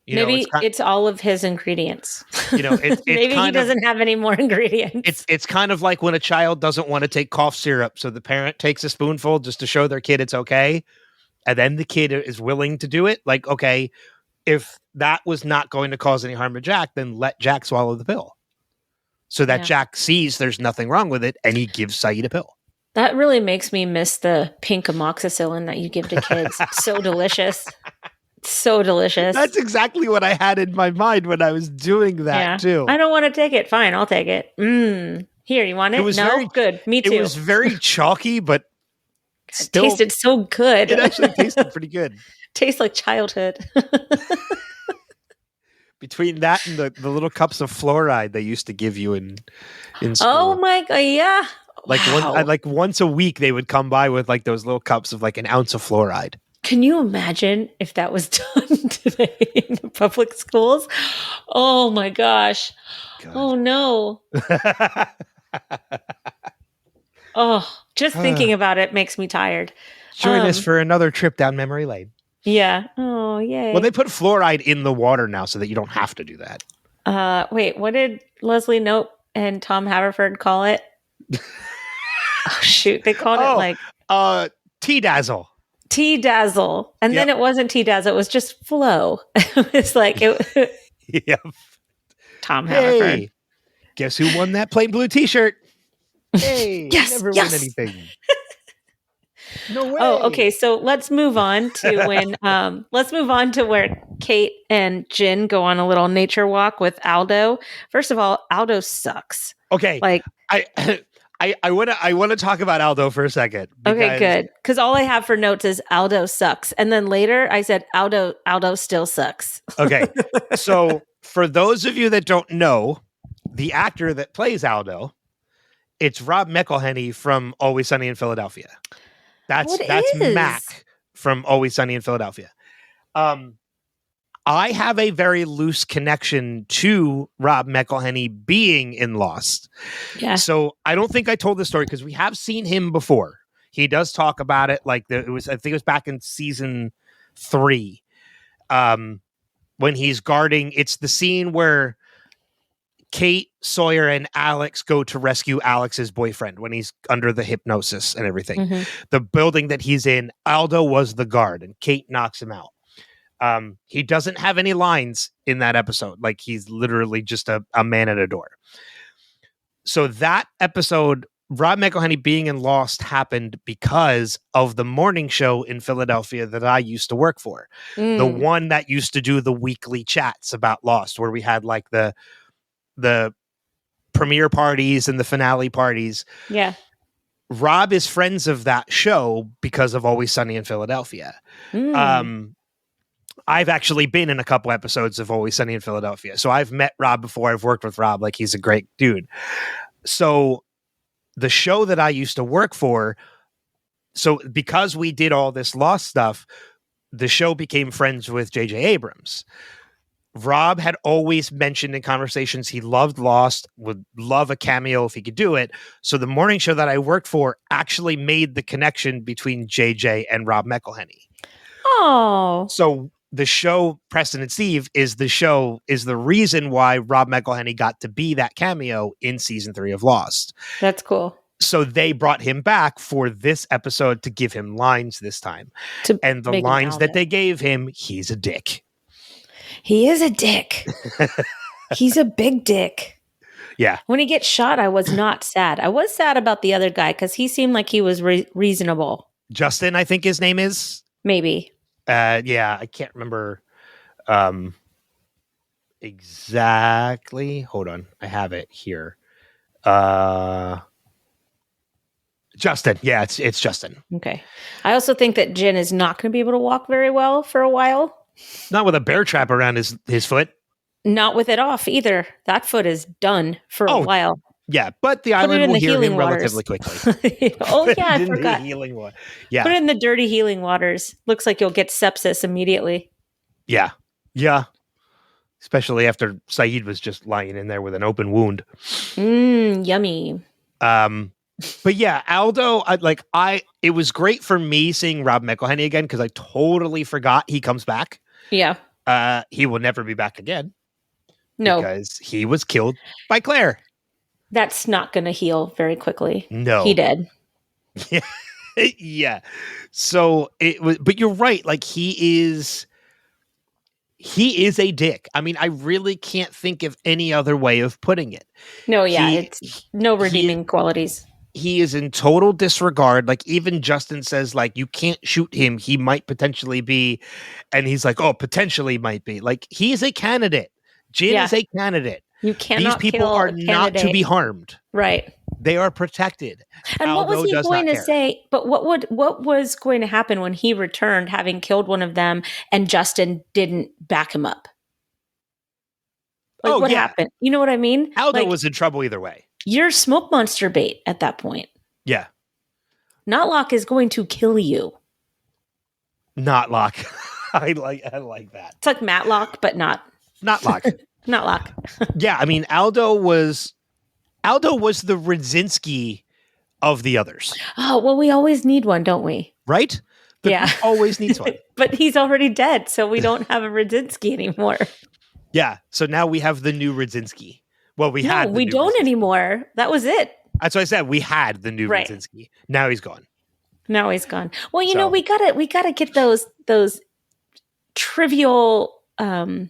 Maybe it's all of his ingredients. It's maybe he doesn't have any more ingredients. It's kind of like when a child doesn't want to take cough syrup, so the parent takes a spoonful just to show their kid it's okay, and then the kid is willing to do it. Like, okay, if that was not going to cause any harm to Jack, then let Jack swallow the pill, so that Jack sees there's nothing wrong with it, and he gives Saeed a pill. That really makes me miss the pink amoxicillin that you give to kids. So delicious. So delicious. That's exactly what I had in my mind when I was doing that too. I don't want to take it. Fine, I'll take it. Here, you want it? Good. Me too. It was very chalky, but still it tasted so good. It actually tasted pretty good. Tastes like childhood. Between that and the little cups of fluoride they used to give you in school. Oh my god, yeah. Like once a week they would come by with like those little cups of like an ounce of fluoride. Can you imagine if that was done today in the public schools? Oh my gosh. God. Oh no. Just thinking about it makes me tired. Join us for another trip down memory lane. Yeah. Oh, yay. Well, they put fluoride in the water now so that you don't have to do that. Wait, what did Leslie Knope and Tom Haverford call it? Oh, shoot. They called it like... Tea-dazzle. Tea-dazzle. And then it wasn't tea-dazzle. It was just flow. It was like... Yep. Tom Haverford. Hey, guess who won that plain blue t-shirt? Hey, yes, never win anything. No way. Oh, okay. So let's move on to where Kate and Jin go on a little nature walk with Aldo. First of all, Aldo sucks. Okay. Like I want to talk about Aldo for a second. Okay, good. Because all I have for notes is Aldo sucks. And then later I said Aldo still sucks. Okay. So for those of you that don't know, the actor that plays Aldo, it's Rob McElhenney from Always Sunny in Philadelphia. That's Mac from Always Sunny in Philadelphia. I have a very loose connection to Rob McElhenney being in Lost. Yeah. So I don't think I told this story because we have seen him before. He does talk about it. Like I think it was back in season 3, when he's guarding. It's the scene where Kate, Sawyer, and Alex go to rescue Alex's boyfriend when he's under the hypnosis and everything. Mm-hmm. The building that he's in, Aldo was the guard, and Kate knocks him out. He doesn't have any lines in that episode. Like, he's literally just a man at a door. So that episode, Rob McElhenney being in Lost, happened because of the morning show in Philadelphia that I used to work for. The one that used to do the weekly chats about Lost, where we had like the premiere parties and the finale parties. Yeah. Rob is friends of that show because of Always Sunny in Philadelphia. I've actually been in a couple episodes of Always Sunny in Philadelphia. So I've met Rob before. I've worked with Rob. Like, he's a great dude. So the show that I used to work for, so because we did all this Lost stuff, the show became friends with J.J. Abrams. Rob had always mentioned in conversations he loved Lost, would love a cameo if he could do it. So the morning show that I worked for actually made the connection between JJ and Rob McElhenney. Oh. So the show Preston and Steve is the reason why Rob McElhenney got to be that cameo in season 3 of Lost. That's cool. So they brought him back for this episode to give him lines this time. And the lines that they gave him, he's a dick. He is a dick. He's a big dick. Yeah. When he gets shot, I was not sad. I was sad about the other guy because he seemed like he was reasonable. Justin, I think his name is. Maybe. Yeah, I can't remember exactly. Hold on. I have it here. Justin. Yeah, it's Justin. Okay. I also think that Jin is not going to be able to walk very well for a while. Not with a bear trap around his foot. Not with it off either. That foot is done for a while. Yeah, but the Put it island in will the hear him healing relatively waters. quickly. Oh yeah, I In the forgot. healing water. Put Yeah, it in the dirty healing waters. Looks like you'll get sepsis immediately. yeah, yeah. Especially after Saeed was just lying in there with an open wound. Yummy. But yeah, Aldo, it was great for me seeing Rob McElhenney again because I totally forgot he comes back. Yeah. He will never be back again No, because he was killed by Claire. that's not going to heal very quickly. No. He did. Yeah. Yeah. So it was, but you're right. Like he is a dick. I mean, I really can't think of any other way of putting it. No, yeah, it's no redeeming qualities. He is in total disregard. Like even Justin says, like, you can't shoot him. He might potentially be, and he's like, oh, potentially might be. Like he is a candidate. Jin is a candidate. You cannot. These people kill are a not to be harmed. Right. They are protected. And Aldo what was he does going not to care. say? But what was going to happen when he returned, having killed one of them, and Justin didn't back him up? Like what happened? You know what I mean? Aldo like, was in trouble either way. You're smoke monster bait at that point. Yeah. Notlock is going to kill you. Notlock. I like that. It's like Matlock, but not Notlock. Notlock. Yeah, I mean Aldo was the Radzinski of the others. Oh, well, we always need one, don't we? Right? Yeah. Always needs one. But he's already dead, so we don't have a Radzinski anymore. Yeah. So now we have the new Radzinski. Well, we don't anymore. That was it. That's what I said. We had the new Radzinski. Now he's gone. Now he's gone. Well, you know, we gotta get those trivial in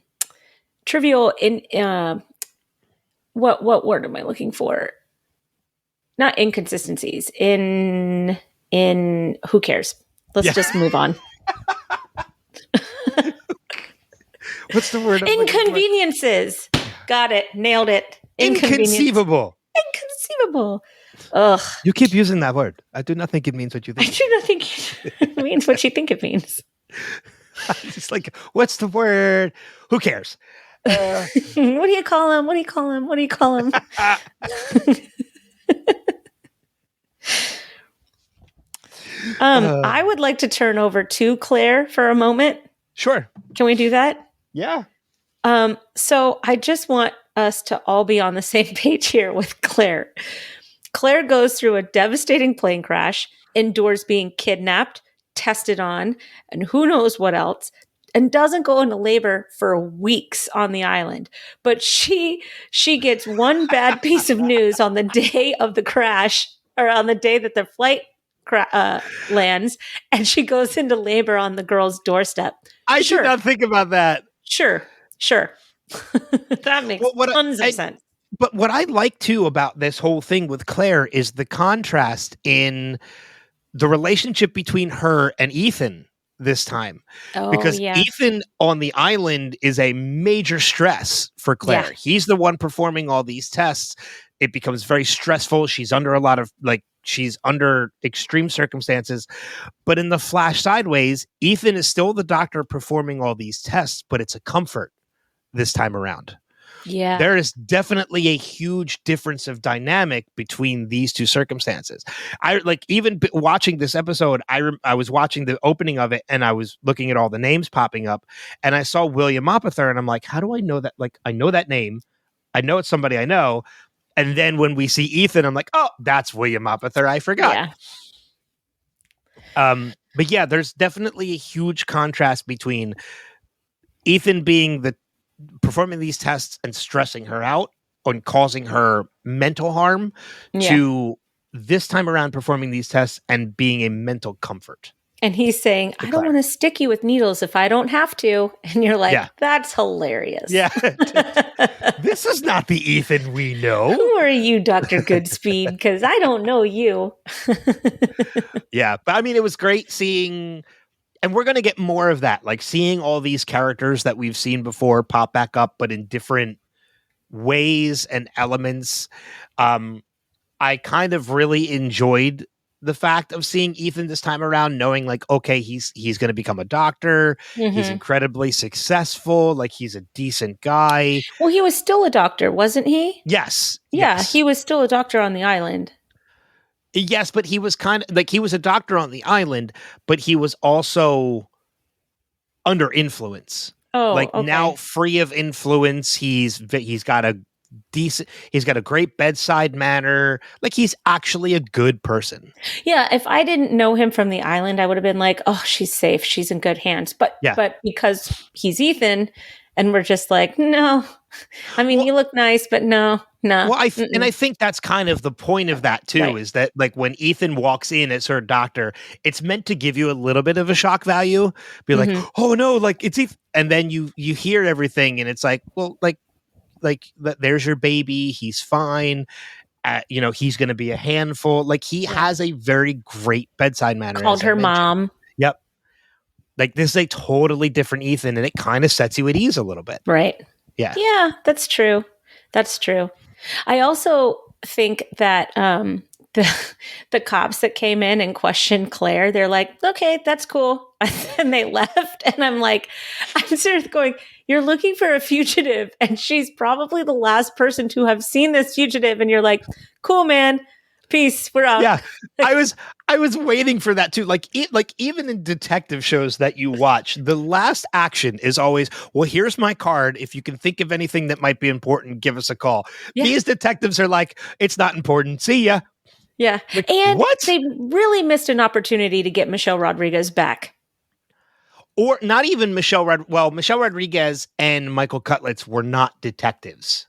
what word am I looking for? Not inconsistencies. In who cares? Let's just move on. What's the word? Inconveniences. Got it. Nailed it. Inconceivable. Inconceivable. Ugh. You keep using that word. I do not think it means what you think. I do not think it means what you think it means. It's like, what's the word? Who cares? What do you call him? What do you call him? What do you call him? I would like to turn over to Claire for a moment. Sure. Can we do that? Yeah. So I just want us to all be on the same page here with Claire. Claire goes through a devastating plane crash, endures being kidnapped, tested on, and who knows what else, and doesn't go into labor for weeks on the island. But she gets one bad piece of news on the day of the crash, or on the day that the flight lands, and she goes into labor on the girl's doorstep. I did not think about that. Sure. That makes tons of sense. But what I like too about this whole thing with Claire is the contrast in the relationship between her and Ethan this time. Because Ethan on the island is a major stress for Claire. Yeah. He's the one performing all these tests. It becomes very stressful. She's under she's under extreme circumstances. But in the flash sideways, Ethan is still the doctor performing all these tests, but it's a comfort this time around. Yeah. There is definitely a huge difference of dynamic between these two circumstances. I even watching this episode, I was watching the opening of it and I was looking at all the names popping up and I saw William Opather and I'm like, how do I know that? Like, I know that name. I know it's somebody I know. And then when we see Ethan, I'm like, oh, that's William Opather. I forgot. Yeah. But yeah, there's definitely a huge contrast between Ethan being performing these tests and stressing her out and causing her mental harm to this time around performing these tests and being a mental comfort. And he's saying, I don't want to stick you with needles if I don't have to. And you're like, that's hilarious. Yeah. This is not the Ethan we know. Who are you, Dr. Goodspeed? Because I don't know you. Yeah. But I mean, it was great seeing, and we're going to get more of that, like seeing all these characters that we've seen before pop back up, but in different ways and elements. I kind of really enjoyed the fact of seeing Ethan this time around, knowing like, okay, he's going to become a doctor. He's incredibly successful. Like he's a decent guy. Well, he was still a doctor, wasn't he? Yes. Yeah, yes. he was still a doctor on the island. Yes, but he was kind of like, he was a doctor on the island, but he was also under influence. Oh, like okay. Now free of influence, he's got a great bedside manner. Like he's actually a good person. Yeah, if I didn't know him from the island, I would have been like, "Oh, she's safe. She's in good hands." But because he's Ethan, and we're just like, "No." I mean, you look nice, but no. Well, I think that's kind of the point of that too, is that like when Ethan walks in as her doctor, it's meant to give you a little bit of a shock value. Be like, "Oh no, like it's Ethan," and then you hear everything, and it's like, well, like there's your baby. He's fine. He's going to be a handful. Like he has a very great bedside manner. Called her mom. Yep. Like this is a totally different Ethan, and it kind of sets you at ease a little bit. Right. Yeah. Yeah, that's true. That's true. I also think that the cops that came in and questioned Claire, they're like, okay, that's cool. And they left. And I'm like, I'm seriously going, you're looking for a fugitive. And she's probably the last person to have seen this fugitive. And you're like, cool, man. Peace. We're out. Yeah. I was waiting for that too. Like even in detective shows that you watch, the last action is always, well, here's my card. If you can think of anything that might be important, give us a call. Yeah. These detectives are like, it's not important. See ya. Yeah. Like, and what? They really missed an opportunity to get Michelle Rodriguez back. Or not even Michelle Rodriguez and Michael Cutlitz were not detectives.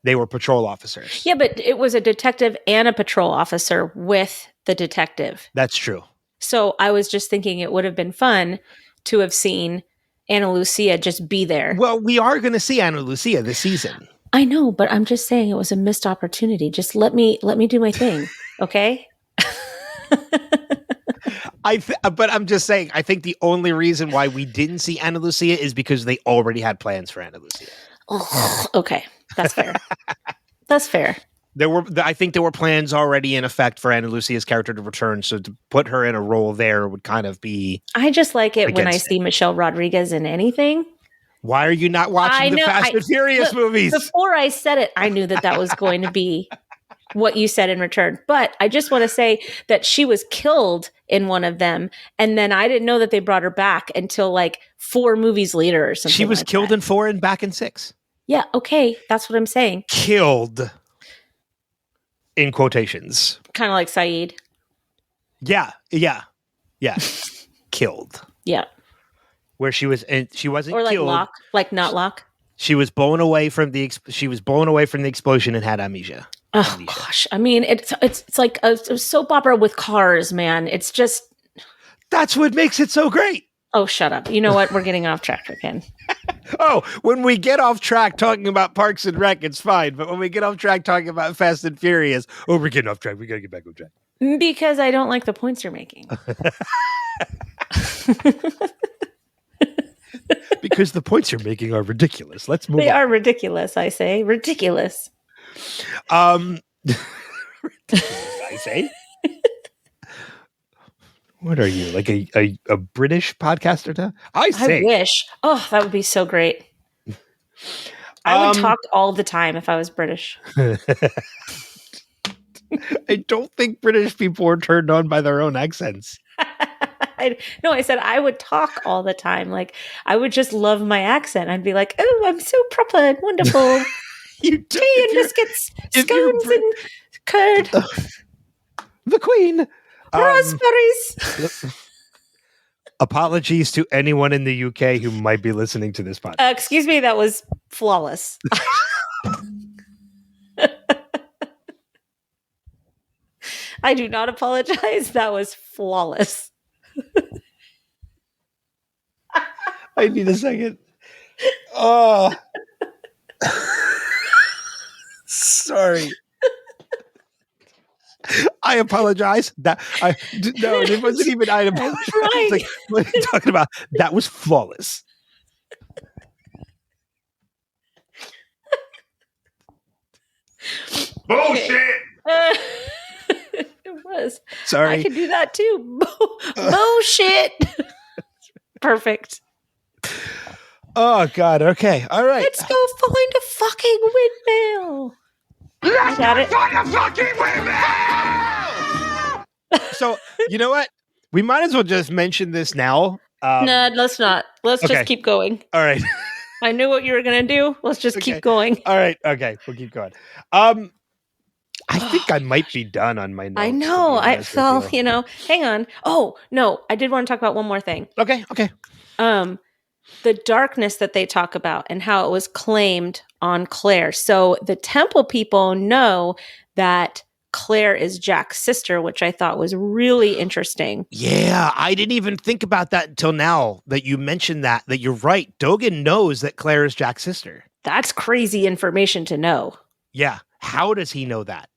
They were patrol officers. Yeah, but it was a detective and a patrol officer with the detective. That's true. So I was just thinking it would have been fun to have seen Ana Lucia just be there. Well, we are going to see Ana Lucia this season. I know, but I'm just saying it was a missed opportunity. Just let me do my thing, okay? But I'm just saying, I think the only reason why we didn't see Ana Lucia is because they already had plans for Ana Lucia. Oh, okay, that's fair. That's fair. I think there were plans already in effect for Ana Lucia's character to return, so to put her in a role there would kind of be. I just like it when I see Michelle Rodriguez in anything. Why are you not watching the Fast and Furious movies? Before I said it, I knew that was going to be what you said in return. But I just want to say that she was killed in one of them, and then I didn't know that they brought her back until like 4 movies later or something. She was killed in 4 and back in 6. Yeah, okay, that's what I'm saying. Killed. In quotations. Kind of like Saeed. Yeah. Killed. Yeah. Where she wasn't or like killed. Locke, like not Locke. She was blown away from the explosion and had amnesia. Oh gosh, I mean it's like a soap opera with cars, man. It's just that's what makes it so great. Oh, shut up! You know what? We're getting off track again. Oh, when we get off track talking about Parks and Rec, it's fine. But when we get off track talking about Fast and Furious, we're getting off track. We gotta get back on track. Because I don't like the points you're making. Because the points you're making are ridiculous. Let's move on. They are ridiculous, I say. Ridiculous. Ridiculous, I say. What are you, like a British podcaster now? I wish. Oh, that would be so great. I would talk all the time if I was British. I don't think British people are turned on by their own accents. No, I said I would talk all the time. Like, I would just love my accent. I'd be like, oh, I'm so proper and wonderful. You tea and biscuits, scones and curd. The Queen. Raspberries. Apologies to anyone in the UK who might be listening to this podcast. Excuse me, that was flawless. I do not apologize. That was flawless. I need a second. Oh. Sorry. I apologize. No, it wasn't even I apologize. Like, what are you talking about? That was flawless. Bullshit. was. Sorry. I could do that too. Bullshit. Perfect. Oh God. Okay. All right. Let's go find a fucking windmill. I got it. So you know what? We might as well just mention this now. No, let's not. Let's okay. just keep going. All right. I knew what you were gonna do. Let's just keep going. All right. Okay. We'll keep going. I think I might be done on my notes. I know. I felt, hang on. Oh, no. I did want to talk about one more thing. Okay. The darkness that they talk about and how it was claimed on Claire. So the temple people know that Claire is Jack's sister, which I thought was really interesting. Yeah, I didn't even think about that until now that you mentioned that you're right. Dogen knows that Claire is Jack's sister. That's crazy information to know. Yeah. How does he know that?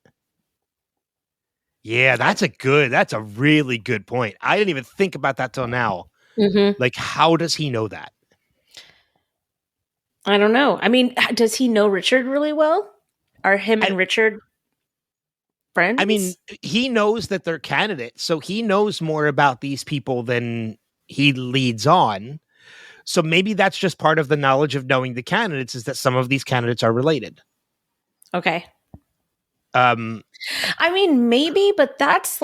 Yeah, that's a really good point. I didn't even think about that till now. Mm-hmm. Like, how does he know that? I don't know. I mean, does he know Richard really well? Are him and Richard friends? I mean, he knows that they're candidates, so he knows more about these people than he leads on. So maybe that's just part of the knowledge of knowing the candidates, is that some of these candidates are related. Okay. I mean, maybe, but that's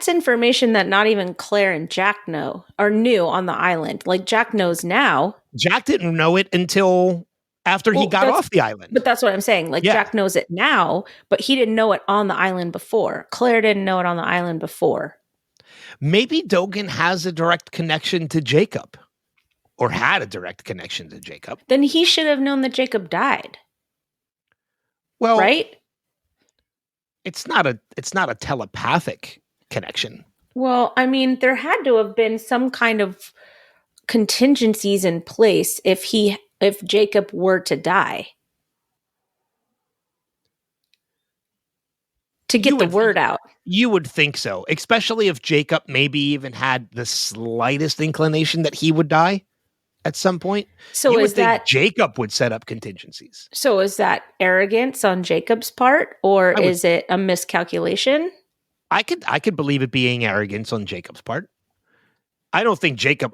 information that not even Claire and Jack know or knew on the island. Like, Jack knows now. Jack didn't know it until after he got off the island. But that's what I'm saying. Like, Jack knows it now, but he didn't know it on the island before. Claire didn't know it on the island before. Maybe Dogen has a direct connection to Jacob, or had a direct connection to Jacob. Then he should have known that Jacob died. Well, right? It's not a telepathic connection. Well, I mean, there had to have been some kind of contingencies in place if Jacob were to die. To get the word out. You would think so, especially if Jacob maybe even had the slightest inclination that he would die at some point. So you is would think that Jacob would set up contingencies? So is that arrogance on Jacob's part, or is it a miscalculation? I could believe it being arrogance on Jacob's part. I think Jacob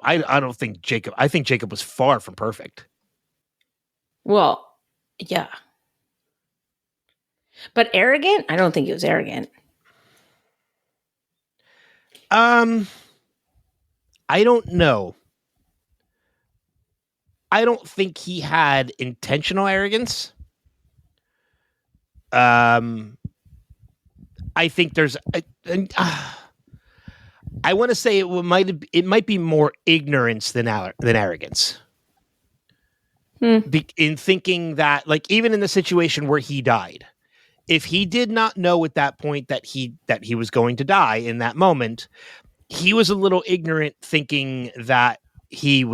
was far from perfect. Well, yeah. But arrogant? I don't think he was arrogant. I don't know. I don't think he had intentional arrogance. I think there's I want to say it might be more ignorance than arrogance. In thinking that, like, even in the situation where he died, if he did not know at that point that he was going to die in that moment, he was a little ignorant, thinking that he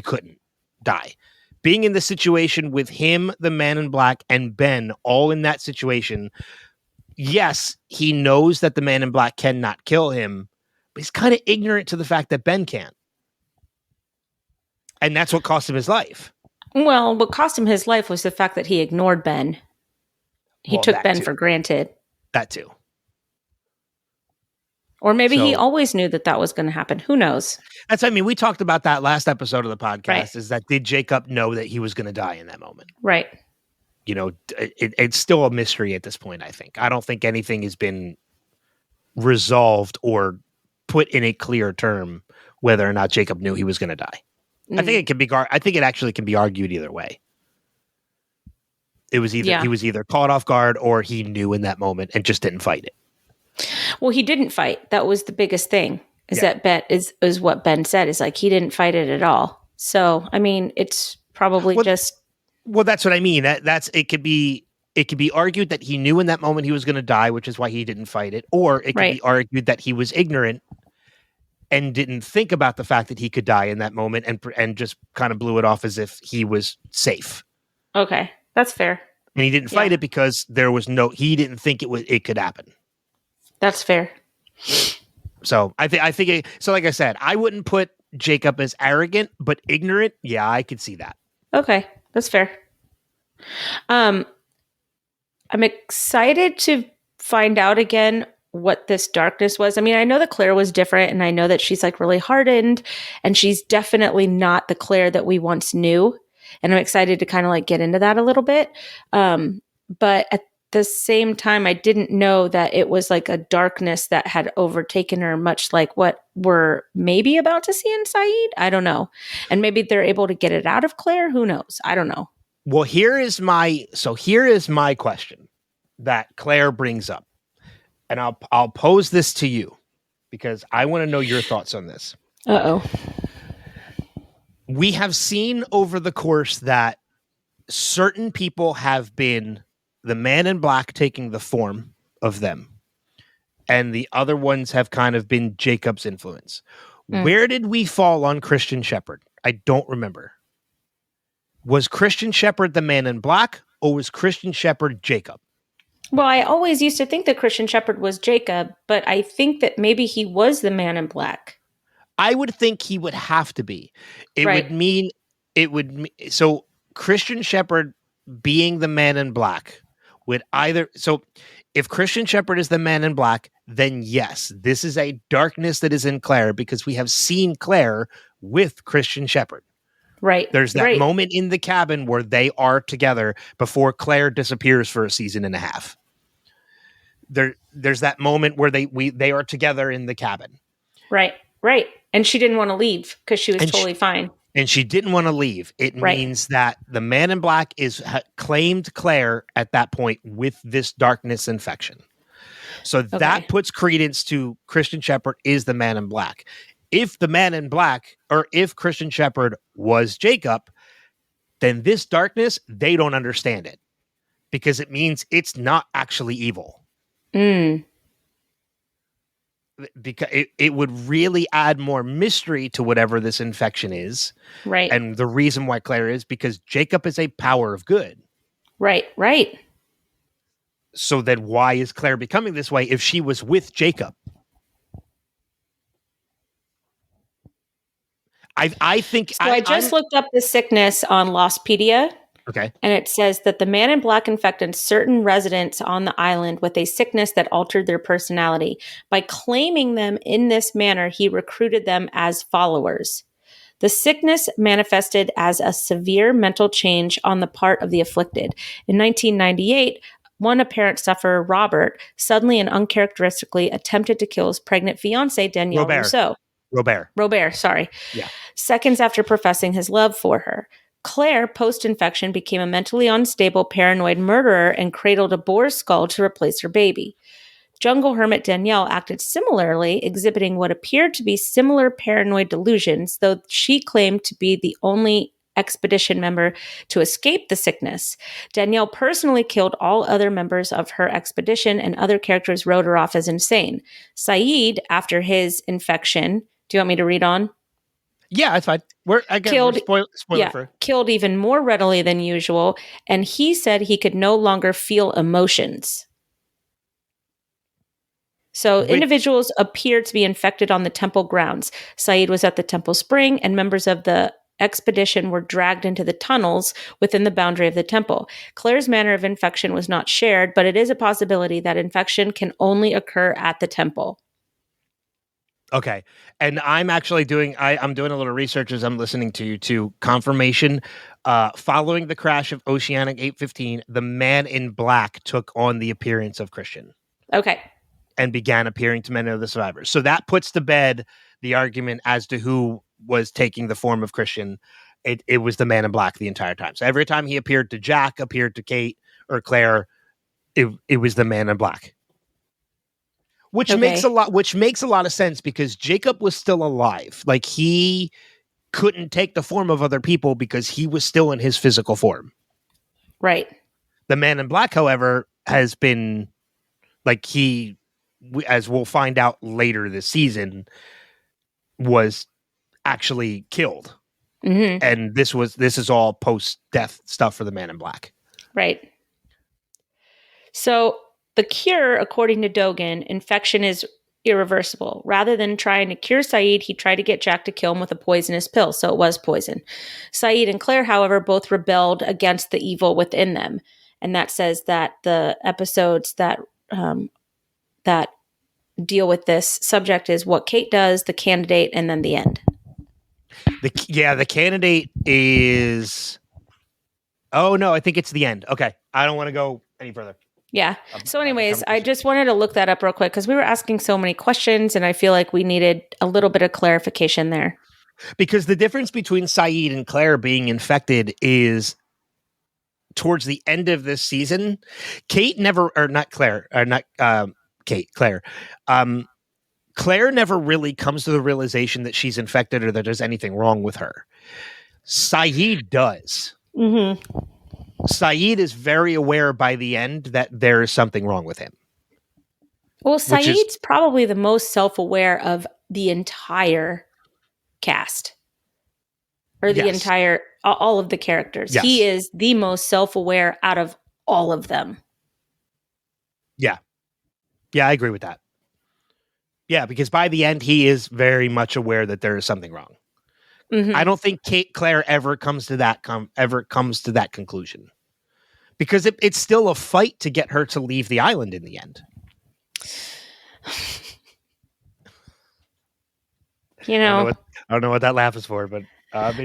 couldn't die. Being in the situation with him, the Man in Black, and Ben all in that situation, yes, he knows that the Man in Black cannot kill him, but he's kind of ignorant to the fact that Ben can't. And that's what cost him his life. Well, what cost him his life was the fact that he ignored Ben. He took Ben for granted. That too. Or maybe he always knew that was going to happen. Who knows? We talked about that last episode of the podcast, right. Is that, did Jacob know that he was going to die in that moment? Right. It's still a mystery at this point, I think. I don't think anything has been resolved or put in a clear term whether or not Jacob knew he was going to die. I think it actually can be argued either way. It was either he was either caught off guard or he knew in that moment and just didn't fight it. Well, he didn't fight. That was the biggest thing. That Ben is what Ben said, is like he didn't fight it at all. So, I mean, it's probably just. Well, that's what I mean. It could be argued that he knew in that moment he was going to die, which is why he didn't fight it, or it could be argued that he was ignorant and didn't think about the fact that he could die in that moment and just kind of blew it off as if he was safe. Okay, that's fair. And he didn't fight it because he didn't think it could happen. That's fair. So I think so. Like I said, I wouldn't put Jacob as arrogant, but ignorant. Yeah, I could see that. Okay, that's fair. I'm excited to find out again what this darkness was. I mean, I know that Claire was different, and I know that she's like really hardened, and she's definitely not the Claire that we once knew. And I'm excited to kind of like get into that a little bit. But at the same time, I didn't know that it was like a darkness that had overtaken her, much like what we're maybe about to see in Saeed. I don't know. And maybe they're able to get it out of Claire. Who knows? I don't know. Well, here is my question that Claire brings up. And I'll pose this to you because I want to know your thoughts on this. Uh-oh. We have seen over the course that certain people have been the man in black taking the form of them, and the other ones have kind of been Jacob's influence. Where did we fall on Christian Shepherd? I don't remember. Was Christian Shepherd the man in black, or was Christian Shepherd Jacob? Well, I always used to think that Christian Shepherd was Jacob, but I think that maybe he was the man in black. I would think he would have to be. So Christian Shepherd being the man in black would either. So if Christian Shepherd is the man in black, then yes, this is a darkness that is in Claire because we have seen Claire with Christian Shepherd. Right. There's that moment in the cabin where they are together before Claire disappears for a season and a half. There's that moment where they are together in the cabin. Right. And she didn't want to leave because she was totally fine. And she didn't want to leave. It means that the man in black claimed Claire at that point with this darkness infection. So that puts credence to Christian Shepherd is the man in black. If the man in black, or if Christian Shepherd was Jacob, then this darkness, they don't understand it because it means it's not actually evil. Because it would really add more mystery to whatever this infection is. Right. And the reason why Claire is because Jacob is a power of good. Right. So then why is Claire becoming this way if she was with Jacob? I think... So I just looked up the sickness on Lostpedia. Okay. And it says that the man in black infected certain residents on the island with a sickness that altered their personality. By claiming them in this manner, he recruited them as followers. The sickness manifested as a severe mental change on the part of the afflicted. In 1998, one apparent sufferer, Robert, suddenly and uncharacteristically attempted to kill his pregnant fiancée, Danielle Rousseau. Robert, sorry. Yeah. Seconds after professing his love for her. Claire, post-infection, became a mentally unstable, paranoid murderer and cradled a boar's skull to replace her baby. Jungle hermit Danielle acted similarly, exhibiting what appeared to be similar paranoid delusions, though she claimed to be the only expedition member to escape the sickness. Danielle personally killed all other members of her expedition, and other characters wrote her off as insane. Saeed, after his infection, do you want me to read on? Yeah, that's fine. Killed even more readily than usual, and he said he could no longer feel emotions. So individuals appeared to be infected on the temple grounds. Saeed was at the temple spring, and members of the expedition were dragged into the tunnels within the boundary of the temple. Claire's manner of infection was not shared, but it is a possibility that infection can only occur at the temple. Okay. And I'm actually I'm doing a little research as I'm listening to you to confirmation. Following the crash of Oceanic 815, the man in black took on the appearance of Christian. Okay. And began appearing to many of the survivors. So that puts to bed the argument as to who was taking the form of Christian. It was the man in black the entire time. So every time he appeared to Jack, appeared to Kate or Claire, it was the man in black. Which makes a lot of sense because Jacob was still alive. Like he couldn't take the form of other people because he was still in his physical form. Right. The man in black, however, has been like as we'll find out later this season, was actually killed. Mm-hmm. And this is all post-death stuff for the man in black. Right. So the cure, according to Dogan, infection is irreversible. Rather than trying to cure Saeed, he tried to get Jack to kill him with a poisonous pill, so it was poison. Saeed and Claire, however, both rebelled against the evil within them. And that says that the episodes that deal with this subject is what Kate does, the candidate, and then the end. The candidate is. Oh no, I think it's the end. Okay, I don't want to go any further. Yeah. So anyways, I just wanted to look that up real quick because we were asking so many questions and I feel like we needed a little bit of clarification there. Because the difference between Sayid and Claire being infected is towards the end of this season, Kate never, or not Claire, or not Kate, Claire. Claire never really comes to the realization that she's infected or that there's anything wrong with her. Sayid does. Mm-hmm. Sayid is very aware by the end that there is something wrong with him. Well, Sayid's probably the most self-aware of the entire cast. Or the entire, all of the characters. Yes. He is the most self-aware out of all of them. Yeah. Yeah, I agree with that. Yeah, because by the end, he is very much aware that there is something wrong. Mm-hmm. I don't think Claire ever comes to that conclusion. Because it's still a fight to get her to leave the island in the end. You know, I don't know what that laugh is for, but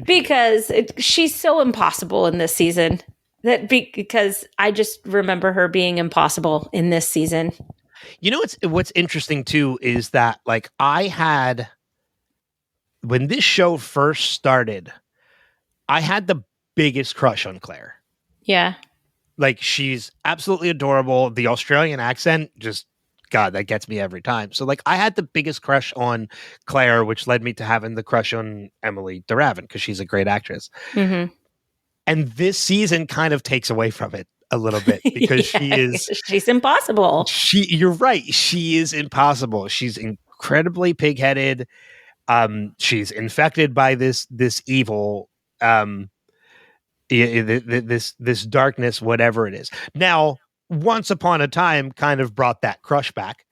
because she's so impossible in this season because I just remember her being impossible in this season. You know what's interesting too is that like when this show first started, I had the biggest crush on Claire. Yeah. Like she's absolutely adorable. The Australian accent just God, that gets me every time. So like I had the biggest crush on Claire, which led me to having the crush on Emily DeRavin because she's a great actress. Mm-hmm. And this season kind of takes away from it a little bit because she's impossible. You're right. She is impossible. She's incredibly pig-headed. She's infected by this evil, this darkness, whatever it is. Now, Once Upon a Time kind of brought that crush back.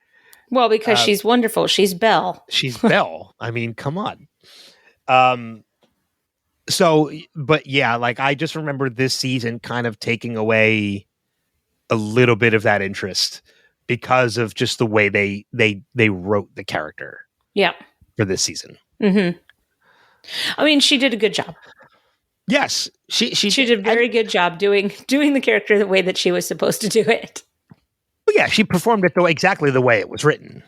Well, because she's wonderful. She's Belle. She's Belle. I mean, come on. So, but yeah, like I just remember this season kind of taking away a little bit of that interest because of just the way they wrote the character. Yeah. For this season. Mm-hmm. I mean, she did a good job. Yes, she did a very good job doing the character the way that she was supposed to do it. Well, yeah, she performed it exactly the way it was written.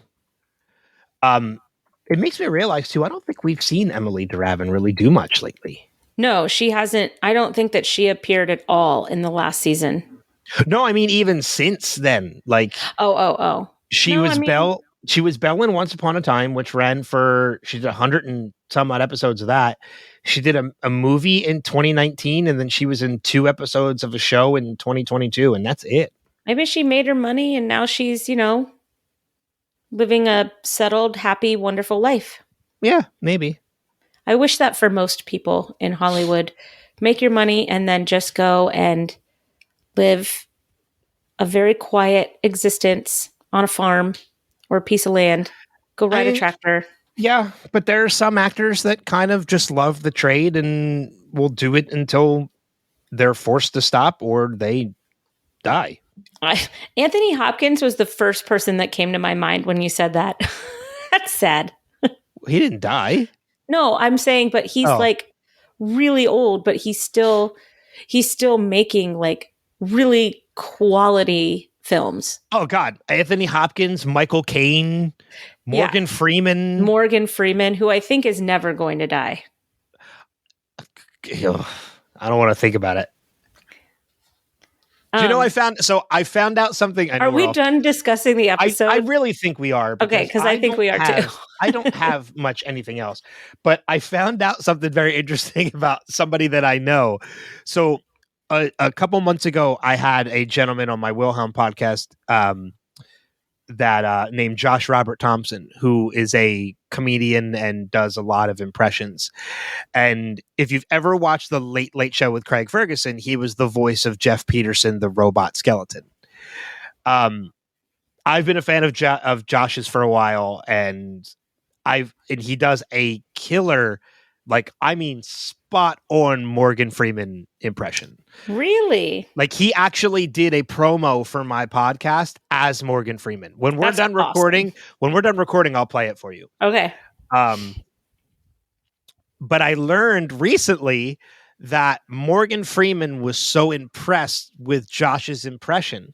It makes me realize too, I don't think we've seen Emily DeRavin really do much lately. No, she hasn't. I don't think that she appeared at all in the last season. No, I mean even since then, like she was Belle. She was Belle in Once Upon a Time, which ran for she did 100 and some odd episodes of that. She did a movie in 2019, and then she was in 2 episodes of a show in 2022, and that's it. Maybe she made her money, and now she's living a settled, happy, wonderful life. Yeah, maybe. I wish that for most people in Hollywood. Make your money and then just go and live a very quiet existence on a farm or a piece of land. Go ride a tractor. Yeah, but there are some actors that kind of just love the trade and will do it until they're forced to stop or they die. Anthony Hopkins was the first person that came to my mind when you said that. That's sad. He didn't die. No, I'm saying, but he's like really old, but he's still making like really quality films. Oh God, Anthony Hopkins, Michael Caine, Morgan Freeman, who I think is never going to die. I don't want to think about it. Do you know I found out something. Are we done discussing the episode? I really think we are. Okay, because I think we are too. I don't have much anything else, but I found out something very interesting about somebody that I know. So a couple months ago, I had a gentleman on my Wilhelm podcast that named Josh Robert Thompson, who is a comedian and does a lot of impressions. And if you've ever watched the Late Late Show with Craig Ferguson, he was the voice of Jeff Peterson, the robot skeleton. I've been a fan of Josh's for a while, and he does a killer Like, I mean, spot on Morgan Freeman impression. Really? Like, he actually did a promo for my podcast as Morgan Freeman. When we're done recording, I'll play it for you. Okay. But I learned recently that Morgan Freeman was so impressed with Josh's impression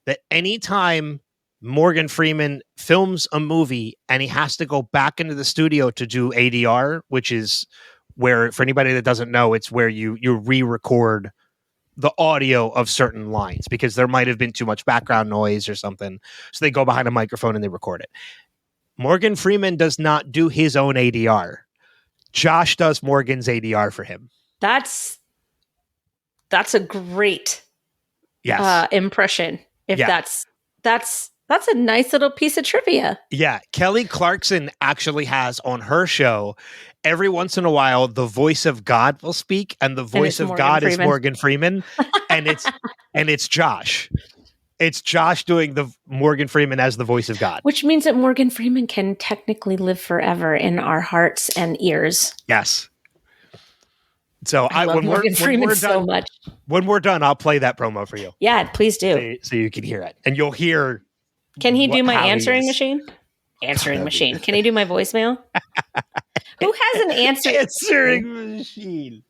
that anytime Morgan Freeman films a movie and he has to go back into the studio to do ADR, which is where, for anybody that doesn't know, it's where you re-record the audio of certain lines because there might have been too much background noise or something. So they go behind a microphone and they record it. Morgan Freeman does not do his own ADR. Josh does Morgan's ADR for him. That's a great impression. If that's a nice little piece of trivia. Yeah. Kelly Clarkson actually has on her show, every once in a while, the voice of God will speak, and the voice of God is Morgan Freeman. and it's Josh. It's Josh doing the Morgan Freeman as the voice of God. Which means that Morgan Freeman can technically live forever in our hearts and ears. Yes. So I love Morgan Freeman so much. When we're done, I'll play that promo for you. Yeah, please do. So you can hear it. And you'll hear. Can he do my answering machine? Answering machine. Can he do my voicemail? Who has an answering machine?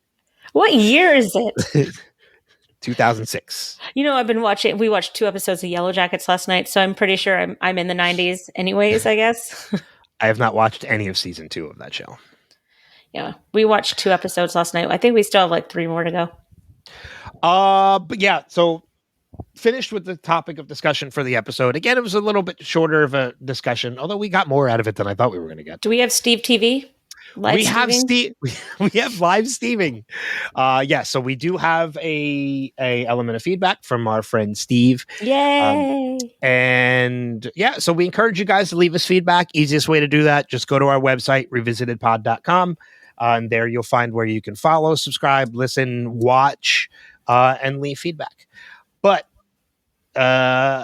What year is it? 2006. You know, we watched 2 episodes of Yellow Jackets last night, so I'm pretty sure I'm in the 90s anyways, I guess. I have not watched any of season 2 of that show. Yeah, we watched 2 episodes last night. I think we still have like 3 more to go. But yeah, so finished with the topic of discussion for the episode. Again, it was a little bit shorter of a discussion, although we got more out of it than I thought we were going to get. Do we have Steve TV? We have live Steving. So we do have a element of feedback from our friend Steve. Yay! So we encourage you guys to leave us feedback. Easiest way to do that, just go to our website, revisitedpod.com. And there you'll find where you can follow, subscribe, listen, watch, and leave feedback. But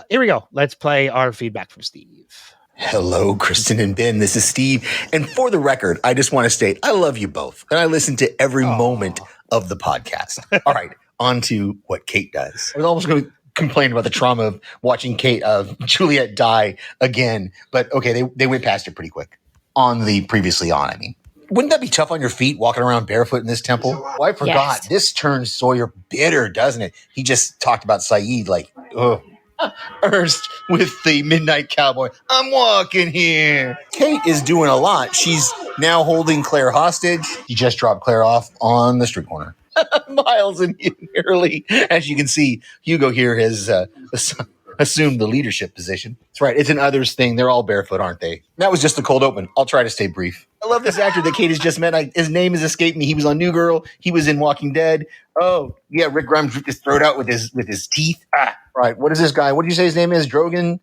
here we go. Let's play our feedback from Steve. Hello, Kristin and Ben. This is Steve. And for the record, I just want to state, I love you both. And I listen to every moment of the podcast. All right, on to what Kate does. I was almost going to complain about the trauma of watching Juliet die again. But okay, they went past it pretty quick. On the previously on, I mean. Wouldn't that be tough on your feet, walking around barefoot in this temple? Oh, I forgot. Yes. This turns Sawyer bitter, doesn't it? He just talked about Saeed like, oh. Ernst with the Midnight Cowboy. I'm walking here. Kate is doing a lot. She's now holding Claire hostage. He just dropped Claire off on the street corner. Miles and Hurley. As you can see, Hugo here has assumed the leadership position. That's right. It's an others thing. They're all barefoot, aren't they? That was just the cold open. I'll try to stay brief. I love this actor that Kate has just met. His name has escaped me. He was on New Girl. He was in Walking Dead. Oh, yeah. Rick Grimes ripped his throat out with his teeth. Right. What is this guy? What did you say his name is? Drago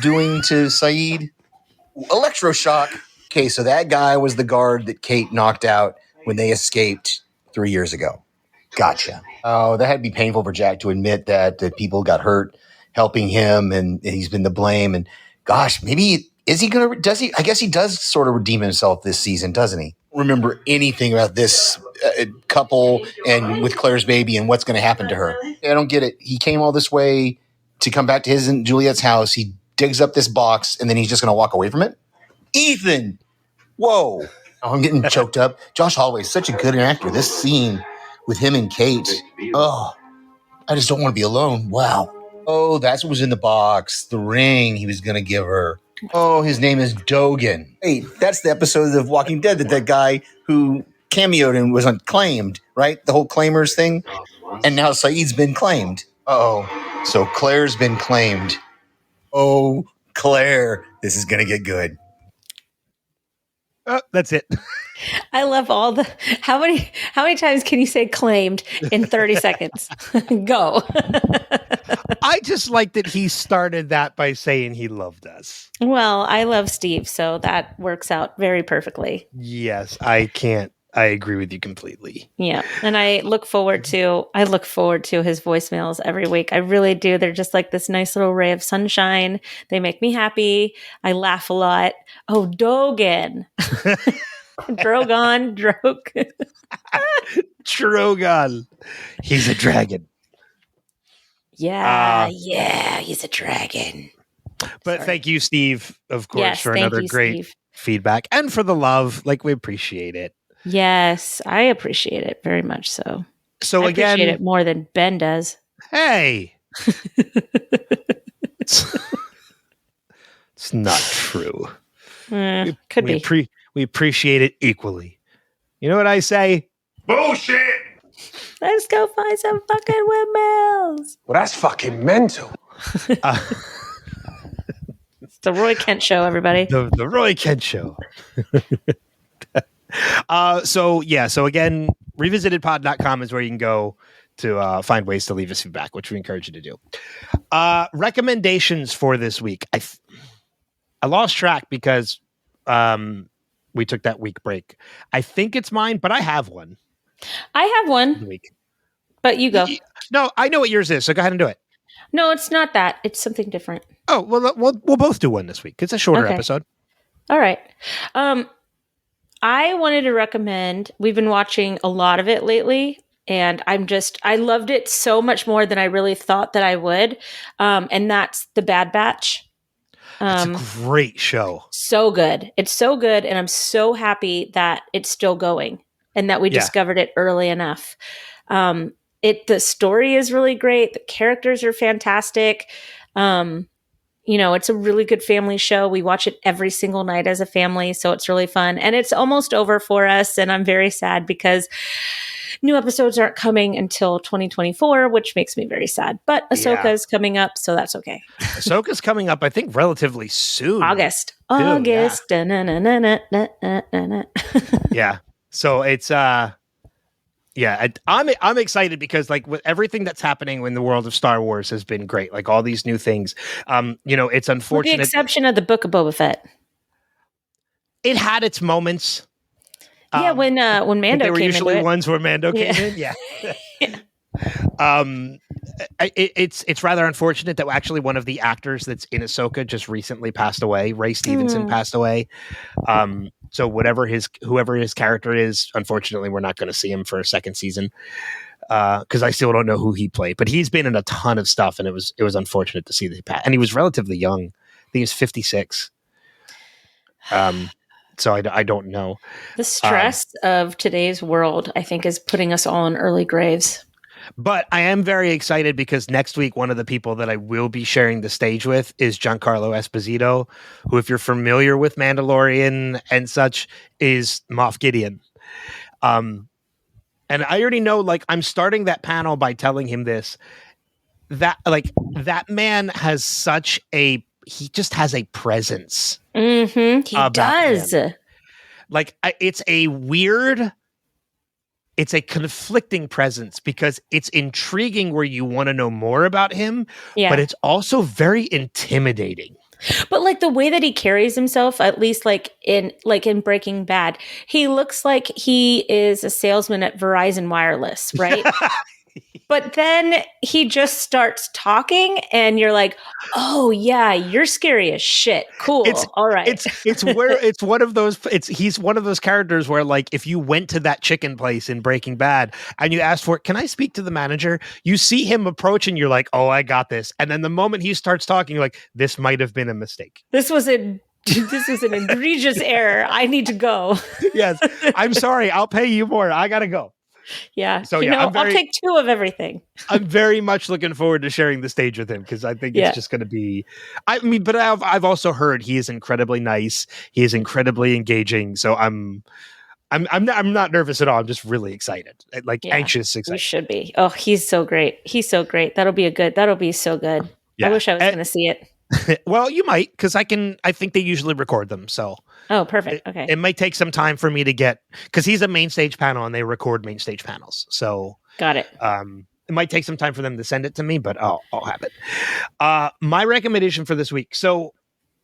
doing to Saeed? Electroshock. Okay, so that guy was the guard that Kate knocked out when they escaped 3 years ago. Gotcha. Oh, that had to be painful for Jack to admit that people got hurt helping him and he's been to blame. And gosh, maybe does he? I guess he does sort of redeem himself this season, doesn't he? Remember anything about this couple and with Claire's baby and what's going to happen to her. I don't get it. He came all this way to come back to his and Juliet's house. He digs up this box and then he's just going to walk away from it. Ethan, whoa. Oh, I'm getting choked up. Josh Holloway is such a good actor. This scene with him and Kate. Oh, I just don't want to be alone. Wow. Oh, that's what was in the box. The ring he was going to give her. Oh, his name is Dogan. Hey, that's the episode of Walking Dead that guy who cameoed and was unclaimed, right? The whole claimers thing. And now Saeed's been claimed. Uh-oh. So Claire's been claimed. Oh, Claire, this is going to get good. That's it. I love all the how many times can you say claimed in 30 seconds? Go. I just like that he started that by saying he loved us. Well, I love Steve, so that works out very perfectly. Yes, I agree with you completely. Yeah. And I look forward to his voicemails every week. I really do. They're just like this nice little ray of sunshine. They make me happy. I laugh a lot. Oh, Dogan. Drogon. Drogon. He's a dragon. Yeah, he's a dragon. But Sorry. thank you, Steve, of course, Yes, for thank another you, great Steve. feedback and for the love. Like, we appreciate it. Yes, I appreciate it very much so. So I appreciate again, it more than Ben does. hey. It's not true. Could be. We appreciate it equally. You know what I say? Bullshit. Let's go find some fucking windmills. Well, that's fucking mental. It's the Roy Kent Show, everybody. The Roy Kent Show. So again, revisitedpod.com is where you can go to find ways to leave us feedback, which we encourage you to do. Recommendations for this week. I lost track because we took that week break. I think it's mine, but I have one. I have one, but you go. No, I know what yours is, so go ahead and do it. No, it's not that. It's something different. Oh, well, we'll both do one this week. It's a shorter episode. All right. I wanted to recommend, we've been watching a lot of it lately, and I loved it so much more than I really thought that I would. And that's The Bad Batch. It's a great show. So good. It's so good. And I'm so happy that it's still going and that we discovered it early enough. The story is really great. The characters are fantastic. It's a really good family show. We watch it every single night as a family. So it's really fun. And it's almost over for us. And I'm very sad because new episodes aren't coming until 2024, which makes me very sad. But Ahsoka is coming up, so that's okay. Ahsoka's coming up, I think, relatively soon. August. Yeah. So it's I'm excited because like with everything that's happening in the world of Star Wars has been great. Like all these new things. It's unfortunate. With the exception of the Book of Boba Fett. It had its moments. When Mando they were came usually into it. ones where Mando came in. Yeah. It's rather unfortunate that actually one of the actors that's in Ahsoka just recently passed away. Ray Stevenson passed away. So whoever his character is, unfortunately, we're not going to see him for a second season because I still don't know who he played. But he's been in a ton of stuff, and it was unfortunate to see that. And he was relatively young. I think he was 56. So I don't know. The stress of today's world, I think, is putting us all in early graves. But I am very excited because next week, one of the people that I will be sharing the stage with is Giancarlo Esposito, who, if you're familiar with Mandalorian and such, is Moff Gideon. And I already know, like, I'm starting that panel by telling him this, that man has he just has a presence. Mm-hmm. He does. Him. Like, it's a conflicting presence because it's intriguing where you want to know more about him, but it's also very intimidating. But like the way that he carries himself, at least like in Breaking Bad, he looks like he is a salesman at Verizon Wireless, right? But then he just starts talking and you're like, oh yeah, you're scary as shit. Cool. All right. He's one of those characters where like if you went to that chicken place in Breaking Bad and you asked for it, can I speak to the manager? You see him approach and you're like, oh, I got this. And then the moment he starts talking, you're like, this might have been a mistake. This was an egregious error. I need to go. Yes. I'm sorry. I'll pay you more. I gotta go. Yeah. So I'll take 2 of everything. I'm very much looking forward to sharing the stage with him because I think it's just going to be. I mean, but I've also heard he is incredibly nice. He is incredibly engaging. So I'm not nervous at all. I'm just really excited, anxious, excited. You should be. Oh, he's so great. He's so great. That'll be so good. Yeah. I wish I was going to see it. Well, you might, because I think they usually record them. So. Oh, perfect. Okay. It might take some time for me to get, because he's a main stage panel and they record main stage panels. So. Got it. It might take some time for them to send it to me, but I'll have it. My recommendation for this week. So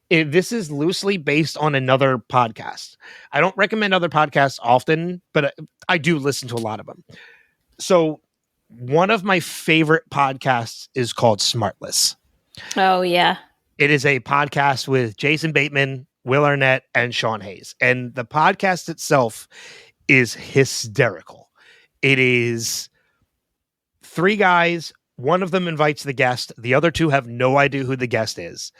this is loosely based on another podcast. I don't recommend other podcasts often, but I do listen to a lot of them. So one of my favorite podcasts is called Smartless. Oh, yeah. It is a podcast with Jason Bateman, Will Arnett, and Sean Hayes. And the podcast itself is hysterical. It is 3 guys. One of them invites the guest. The other 2 have no idea who the guest is.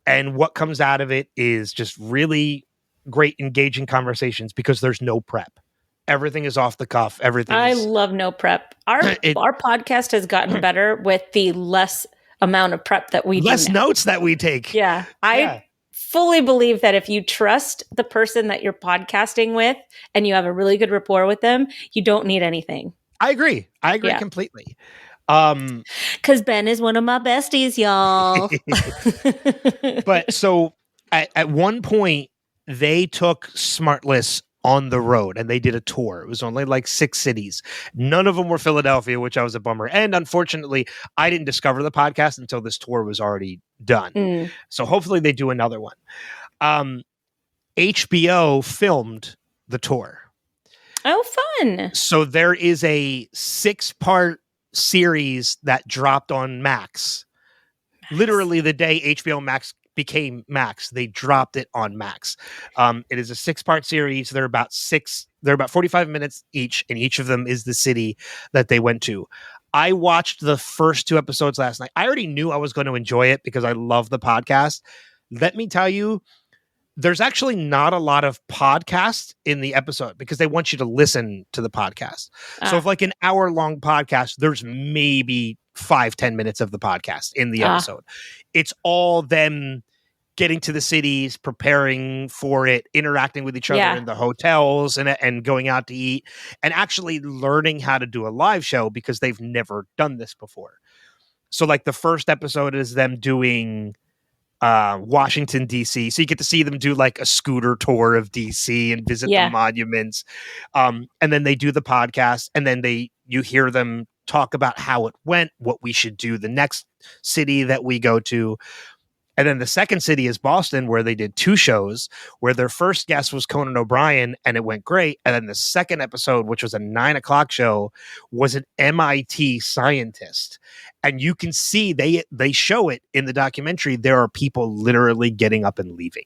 And what comes out of it is just really great, engaging conversations because there's no prep. Everything is off the cuff. I love no prep. Our podcast has gotten better with the less amount of prep that we do. Less notes that we take. Yeah. I fully believe that if you trust the person that you're podcasting with and you have a really good rapport with them, you don't need anything. I agree completely. Because Ben is one of my besties, y'all. But so at one point, they took Smartless on the road and they did a tour. It was only like 6 cities. None of them were Philadelphia, which I was a bummer. And unfortunately, I didn't discover the podcast until this tour was already done. So hopefully they do another one. HBO filmed the tour. Oh, fun. So there is a 6-part series that dropped on Max. Literally the day HBO Max became Max, they dropped it on Max. It is a 6-part series. They're about 45 minutes each, and each of them is the city that they went to. I watched the first 2 episodes last night. I already knew I was going to enjoy it because I love the podcast. Let me tell you, there's actually not a lot of podcasts in the episode because they want you to listen to the podcast. So if like an hour-long podcast, there's maybe 5-10 minutes of the podcast in the episode. It's all them getting to the cities, preparing for it, interacting with each other in the hotels and going out to eat, and actually learning how to do a live show because they've never done this before. So like the first episode is them doing Washington, D.C. So you get to see them do like a scooter tour of D.C. and visit the monuments. And then they do the podcast, and then you hear them talk about how it went, what we should do the next city that we go to. And then the second city is Boston, where they did 2 shows, where their first guest was Conan O'Brien, and it went great. And then the second episode, which was a 9:00 show, was an MIT scientist. And you can see they show it in the documentary. There are people literally getting up and leaving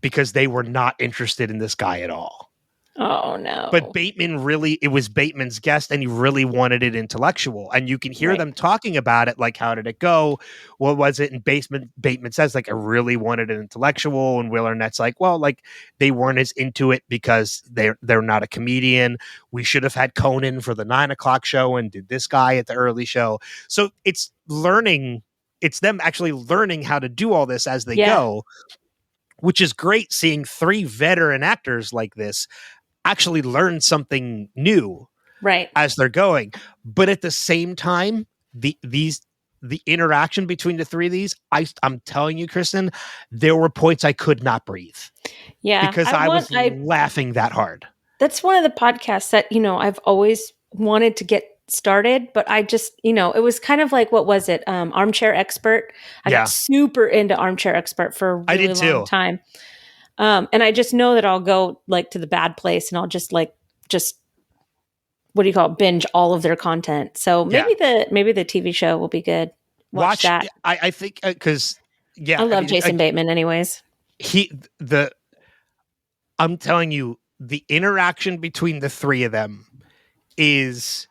because they were not interested in this guy at all. Oh, no. But it was Bateman's guest, and he really wanted it intellectual. And you can hear them talking about it, like, how did it go? What was it? And Bateman says, like, I really wanted it intellectual. And Will Arnett's like, well, like, they weren't as into it because they're not a comedian. We should have had Conan for the 9:00 show and did this guy at the early show. So it's them actually learning how to do all this as they go, which is great seeing 3 veteran actors like this actually learn something new as they're going. But at the same time, the interaction between the 3 of these, I'm telling you, Kristin, there were points I could not breathe. Yeah. Because I was laughing that hard. That's one of the podcasts that, I've always wanted to get started, but I just, it was kind of like, what was it? Armchair Expert. I got super into Armchair Expert for a really long time. And I just know that I'll go like to the bad place and I'll just what do you call it? Binge all of their content. So maybe the TV show will be good. Watch that. I think because I love Jason Bateman anyways. I'm telling you, the interaction between the 3 of them it's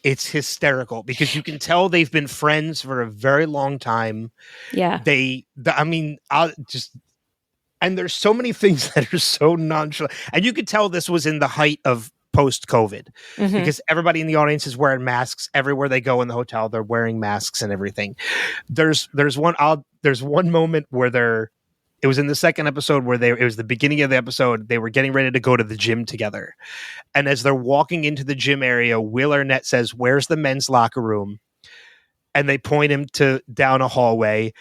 hysterical because you can tell they've been friends for a very long time. Yeah. And there's so many things that are so nonchalant. And you could tell this was in the height of post-COVID because everybody in the audience is wearing masks. Everywhere they go in the hotel, they're wearing masks and everything. There's one moment where it was in the second episode where it was the beginning of the episode. They were getting ready to go to the gym together. And as they're walking into the gym area, Will Arnett says, "Where's the men's locker room?" And they point him down a hallway.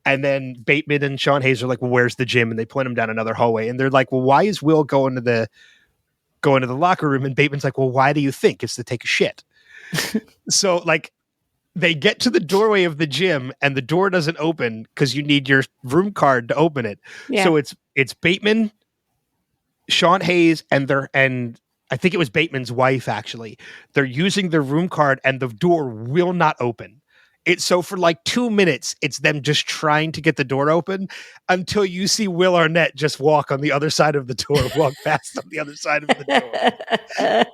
And then Bateman and Sean Hayes are like, well, where's the gym? And they point him down another hallway. And they're like, well, why is Will going to the locker room? And Bateman's like, well, why do you think? It's to take a shit. So like they get to the doorway of the gym and the door doesn't open because you need your room card to open it. Yeah. So it's Bateman, Sean Hayes, and I think it was Bateman's wife, actually. They're using their room card and the door will not open. It's so for like 2 minutes, it's them just trying to get the door open until you see Will Arnett just walk on the other side of the door, walk past on the other side of the door.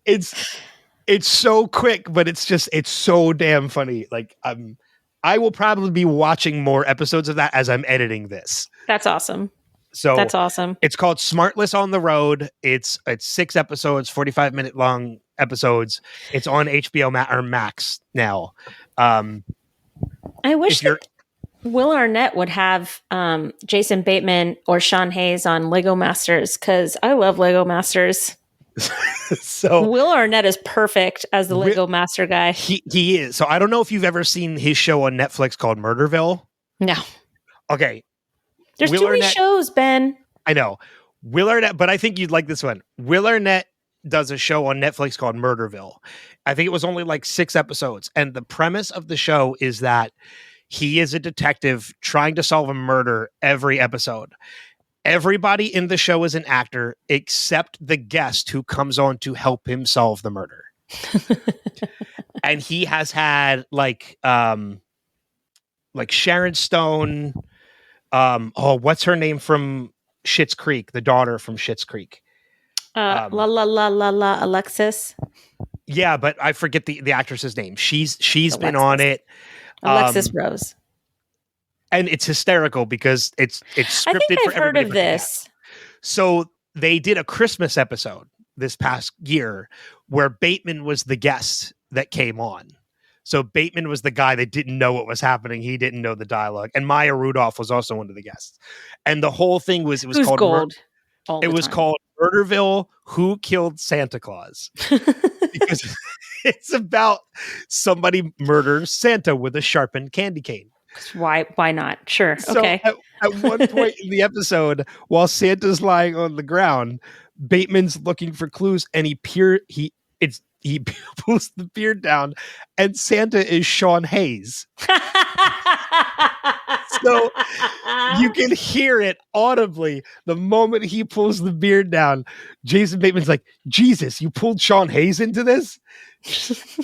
It's so quick, but it's so damn funny. Like I will probably be watching more episodes of that as I'm editing this. That's awesome. So that's awesome. It's called Smartless on the Road. It's 6 episodes, 45-minute long episodes. It's on HBO or Max now. I wish that Will Arnett would have Jason Bateman or Sean Hayes on Lego Masters, because I love Lego Masters. So Will Arnett is perfect as the Lego Master guy. He is. So I don't know if you've ever seen his show on Netflix called Murderville. No. Okay. There's too many shows, Ben. I know. Will Arnett, but I think you'd like this one. Will Arnett does a show on Netflix called Murderville. I think it was only like 6 episodes. And the premise of the show is that he is a detective trying to solve a murder every episode. Everybody in the show is an actor except the guest who comes on to help him solve the murder. And he has had like Sharon Stone. What's her name from Schitt's Creek? The daughter from Schitt's Creek. Alexis. Yeah, but I forget the actress's name. She's been Alexis. On it. Alexis Rose. And it's hysterical because it's scripted. I think I've for heard everybody of but this. So they did a Christmas episode this past year where Bateman was the guest that came on. So Bateman was the guy that didn't know what was happening. He didn't know the dialogue. And Maya Rudolph was also one of the guests. And the whole thing was, Who's called gold. Called Murderville, Who Killed Santa Claus? Because it's about somebody murders Santa with a sharpened candy cane. Why not? Sure. So okay. At one point in the episode, while Santa's lying on the ground, Bateman's looking for clues, and he pulls the beard down, and Santa is Sean Hayes. So you can hear it audibly the moment he pulls the beard down. Jason Bateman's like, Jesus, you pulled Sean Hayes into this?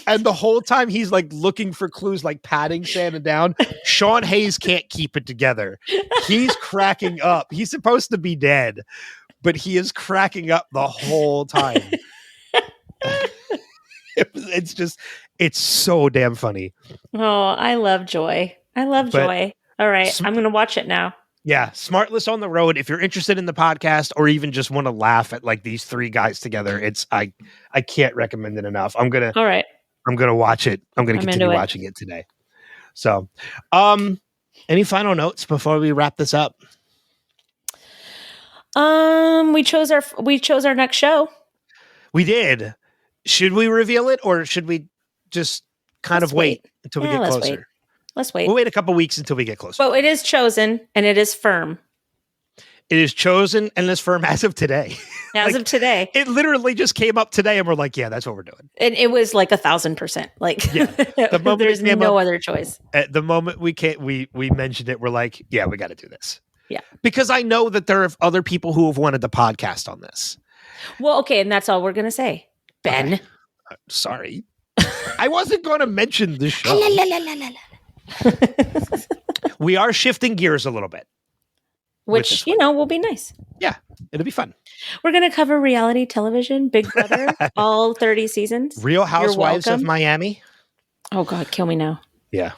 And the whole time he's like looking for clues, like patting Santa down. Sean Hayes can't keep it together. He's cracking up. He's supposed to be dead, but he is cracking up the whole time. It's so damn funny. Oh, I love Joy. Joy. All right. I'm going to watch it now. Yeah. Smartless on the Road. If you're interested in the podcast or even just want to laugh at like these 3 guys together, I can't recommend it enough. All right. I'm going to watch it. I'm going to continue watching it today. So, any final notes before we wrap this up? We chose our next show. We did. Should we reveal it, or should we just kind of wait until we get closer? Let's wait. We'll wait a couple weeks until we get closer. Well, it is chosen and it is firm. It is chosen and is firm as of today. As of today. It literally just came up today and we're like, yeah, that's what we're doing. And it was like 1,000%. Like, yeah. There's no other choice. At the moment we mentioned it, we're like, yeah, we got to do this. Yeah. Because I know that there are other people who have wanted the podcast on this. Well, okay. And that's all we're going to say. Ben. Sorry. I wasn't going to mention the show. We are shifting gears a little bit. Which, will be nice. Yeah, it'll be fun. We're going to cover reality television, Big Brother, all 30 seasons. Real Housewives of Miami. Oh, God, kill me now. Yeah.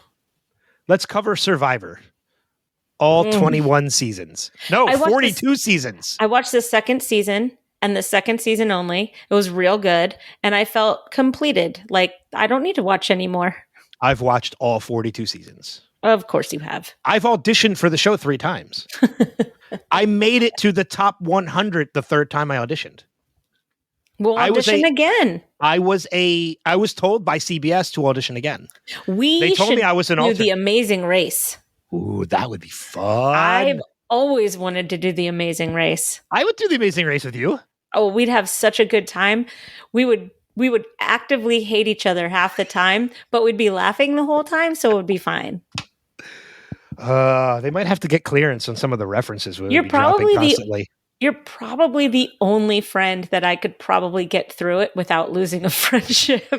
Let's cover Survivor. All 21 seasons. No, 42 seasons. I watched the second season and the second season only. It was real good. And I felt completed. Like, I don't need to watch anymore. I've watched all 42 seasons. Of course you have. I've auditioned for the show 3 times. I made it to the top 100 the 3rd time I auditioned. We'll audition again. I was told by CBS to audition again. They told me I was an alternate. Do the Amazing Race. Ooh, that would be fun. I've always wanted to do the Amazing Race. I would do the Amazing Race with you. Oh, we'd have such a good time. We would actively hate each other half the time, but we'd be laughing the whole time, so it would be fine. They might have to get clearance on some of the references. You're probably the only friend that I could probably get through it without losing a friendship.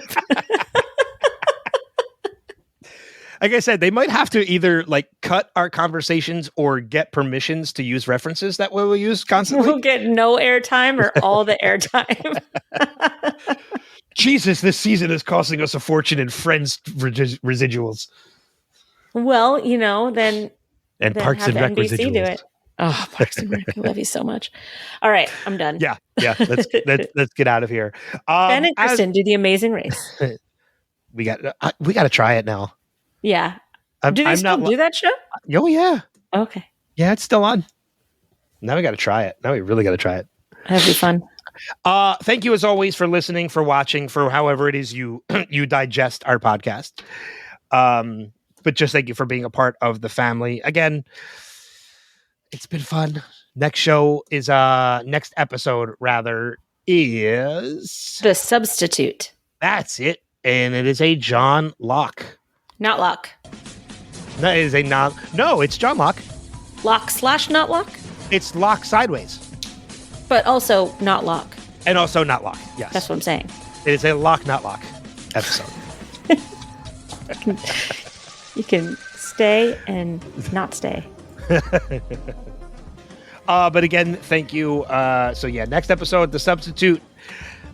like I said, they might have to either like cut our conversations or get permissions to use references that we'll use constantly. We'll get no airtime or all the airtime. Jesus, this season is costing us a fortune in Friends residuals. Well, then Parks have and Rec NBC residuals. do it. Oh, Parks and Rec, I love you so much. All right, I'm done. Yeah. Let's get out of here. Ben and Kristin do The Amazing Race. We got to try it now. Yeah. Do they still do that show? Oh yeah. Okay. Yeah, it's still on. Now we got to try it. Now we really got to try it. That'd be fun. Thank you as always for listening, for watching, for however it is you you digest our podcast. But just thank you for being a part of the family. Again, it's been fun. Next episode is The Substitute. That's it. And it is a John Locke. Not Locke. No, it is a not. No, it's John Locke. Locke/not Locke? It's Locke sideways. But also not Locke. And also not Locke. Yes. That's what I'm saying. It is a Locke, not Locke episode. You can stay and not stay. But again, thank you. Next episode, The Substitute.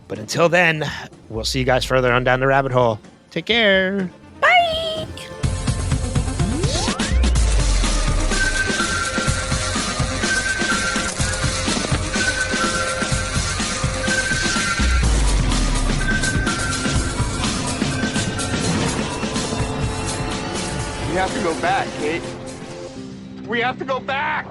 But until then, we'll see you guys further on down the rabbit hole. Take care. Bye. We have to go back, Kate. We have to go back!